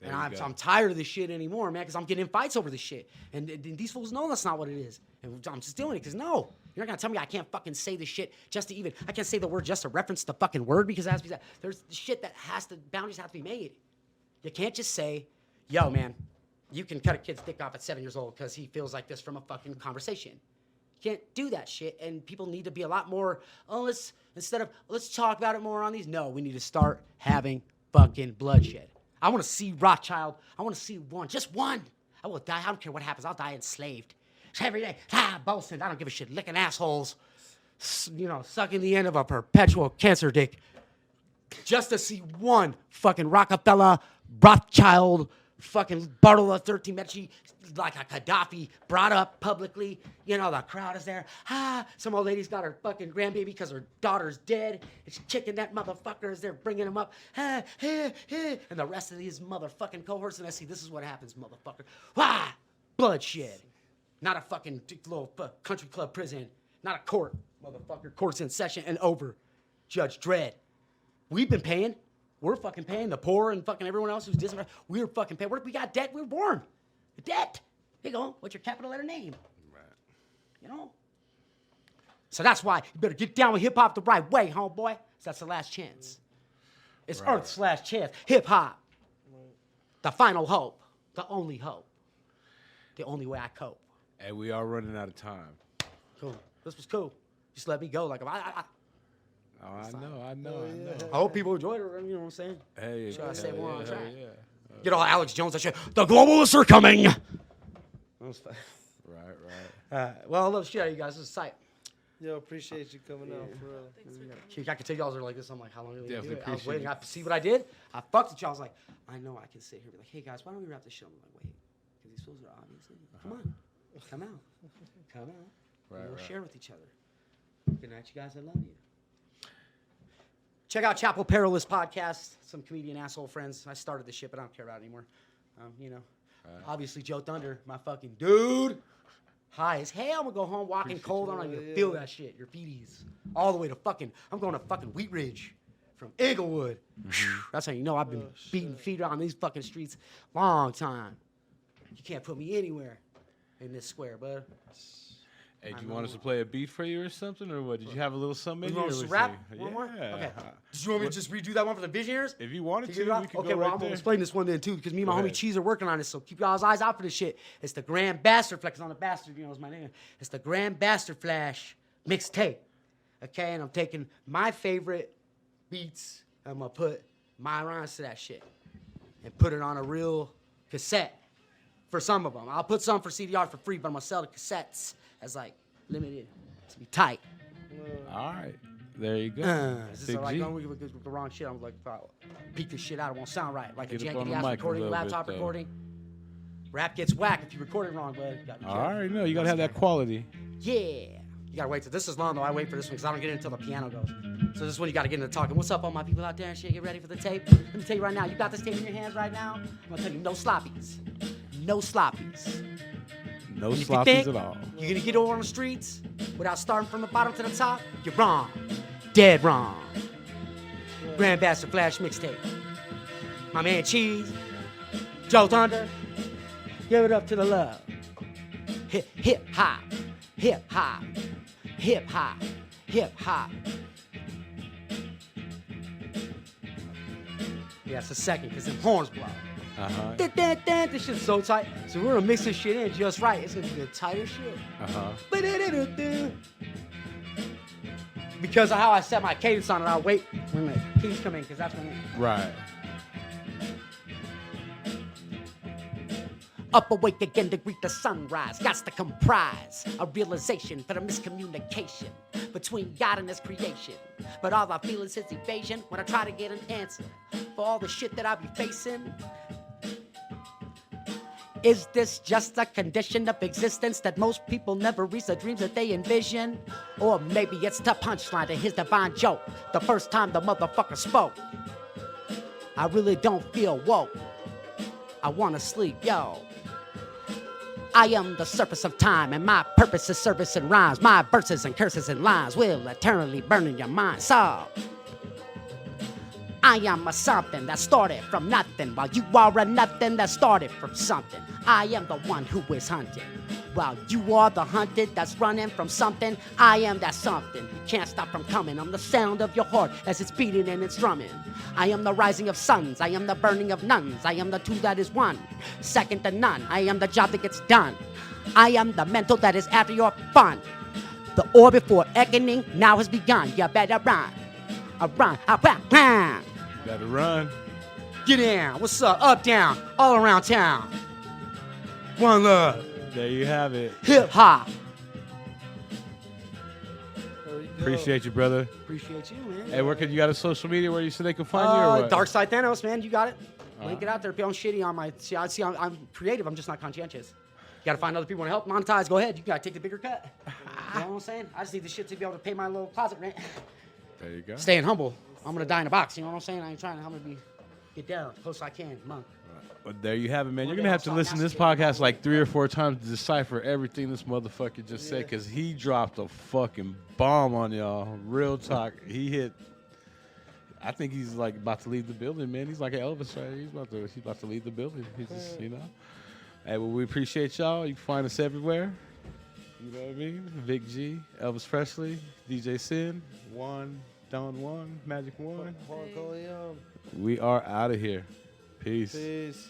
And I'm tired of this shit anymore, man, because I'm getting in fights over this shit. And these fools know that's not what it is. And I'm just doing it because, no, you're not going to tell me I can't fucking say this shit just to even, I can't say the word just to reference the fucking word because it has to be that. There's shit that boundaries have to be made. You can't just say, yo, man, you can cut a kid's dick off at 7 years old because he feels like this from a fucking conversation. You can't do that shit, and people need to be a lot more, let's talk about it more on these. No, we need to start having fucking bloodshed. I want to see Rothschild. I want to see one, just one. I will die. I don't care what happens. I'll die enslaved. Every day, boasting. I don't give a shit. Licking assholes, sucking the end of a perpetual cancer dick. Just to see one fucking Rockefeller, Rothschild, fucking Bartolo 13 Medici, like a Gaddafi, brought up publicly. The crowd is there. Some old lady's got her fucking grandbaby because her daughter's dead. And she's kicking that motherfucker as they're bringing him up. And the rest of these motherfucking cohorts, and I see this is what happens, motherfucker. Bloodshed. Not a fucking little country club prison. Not a court, motherfucker. Court's in session and over. Judge Dredd. We've been paying. We're fucking paying. The poor and fucking everyone else who's disenfranchised. We're fucking paying. We got debt. We were born. Debt. Here you go. What's your capital letter name? Right. So that's why you better get down with hip-hop the right way, homeboy. That's the last chance. It's right. Earth's last chance. Hip-hop. Right. The final hope. The only hope. The only way I cope. Hey, we are running out of time. Cool. This was cool. Just let me go. Like, I know. I hope people enjoyed it. You know what I'm saying? Hey, should I say more on track? Yeah. Get all Alex Jones that shit. The globalists are coming. That was fun. Right. Well, I love the shit out of you guys. This is sight. Yo, appreciate you coming out, for real. Thanks for coming. I can tell y'all are like this. I'm like, how long are we going to do it? I was Appreciate waiting. it. I see what I did. I fucked with y'all. I was like, I know I can sit here and be like, hey, guys, why don't we wrap this shit up? I'm like, wait. Because these fools are obviously. Come on. Come out. Right, we'll share with each other. Good night, you guys. I love you. Check out Chapel Perilous Podcast. Some comedian asshole friends. I started this shit, but I don't care about it anymore. Obviously JoeThunder, my fucking dude. High as hell. I'm gonna go home walking cold. I don't even feel that shit. Your feeties. All the way to fucking, I'm going to fucking Wheat Ridge from Inglewood. That's how you know I've been beating feet on these fucking streets long time. You can't put me anywhere in this square, bud. Hey, do you want us to play a beat for you or something, or what? Did you have a little something in You here? want us to rap? One more? Yeah. Okay. Do you want me to just redo that one for the Visionaries? If you wanted to, we could okay, go well, right I'm going there. to explain this one then, too, because me and my Go homie ahead. Cheese are working on this, so keep y'all's eyes out for this shit. It's the Grand Bastard Flash. On the Bastard, is my name. It's the Grand Bastard Flash mixtape. Okay, and I'm taking my favorite beats, I'm going to put my rhymes to that shit and put it on a real cassette for some of them. I'll put some for CDR for free, but I'm going to sell the cassettes as, like, limited to be tight. All right. There you go. This is Big like G. going with the wrong shit. I'm like, if I peek this shit out, it won't sound right. Like Get a up on janky the ass mic a recording, little laptop bit, though. recording. Rap gets whack if you record it wrong, bud. All right, no, you got to have that quality. Yeah. You gotta wait till this is long though. I wait for this one because I don't get it until the piano goes. So this is when you gotta get into talking. What's up, all my people out there and shit? Get ready for the tape. Let me tell you right now. You got this tape in your hands right now. I'm gonna tell you, no sloppies. No sloppies. No And if you sloppies think at all. you're gonna get over on the streets without starting from the bottom to the top, you're wrong. Dead wrong. Grand Bastard Flash mixtape. My man Cheese, JoeThunder. Give it up to the love. Hip hop, hip hop, hip hop, hip hop. Yeah, it's a second because them horns blow. This shit's so tight. So we're gonna mix this shit in just right. It's gonna be the tightest shit. Because of how I set my cadence on it, I'll wait when the keys come in, because that's when Right. Up awake again to greet the sunrise. Gots to comprise a realization for the miscommunication between God and His creation. But all I feel is His evasion when I try to get an answer for all the shit that I be facing. Is this just a condition of existence that most people never reach the dreams that they envision? Or maybe it's the punchline to His divine joke the first time the motherfucker spoke. I really don't feel woke. I wanna sleep, yo. I am the surface of time, and my purpose is service and rhymes. My verses and curses and lines will eternally burn in your mind. So I am a something that started from nothing, while you are a nothing that started from something. I am the one who is hunted, while you are the hunted that's running from something. I am that something, you can't stop from coming. I'm the sound of your heart as it's beating and it's drumming. I am the rising of suns, I am the burning of nuns. I am the two that is one, second to none. I am the job that gets done. I am the mental that is after your fun. The orbit for reckoning now has begun. You better run. Run. Better run. Get down. What's up, down, all around town. One love. There you have it. Hip hop. There we go. Appreciate you, brother. Appreciate you, man. Hey, where could you got a social media where you so they can find you or what? Dark Side Thanos, man. You got it. Link it out there. Be on shitty on my. See, I'm creative. I'm just not conscientious. You gotta find other people to help monetize. Go ahead. You gotta take the bigger cut. You know what I'm saying? I just need the shit to be able to pay my little closet rent. There you go. Staying humble. I'm gonna die in a box. You know what I'm saying? I ain't trying. I'm gonna get down as close as I can, monk. But there you have it, man. One You're day going to have to I'll listen to start this podcast masturbating. like 3 or 4 times to decipher everything this motherfucker just said, because he dropped a fucking bomb on y'all. Real talk. He hit. I think he's like about to leave the building, man. He's like an Elvis, right? He's about to leave the building. He's just, you know. Hey, well, we appreciate y'all. You can find us everywhere. You know what I mean? Vic G, Elvis Freshleee, DJ Cyn, Don One, Magic One. Hardcore Young. We are out of here. Peace. Peace.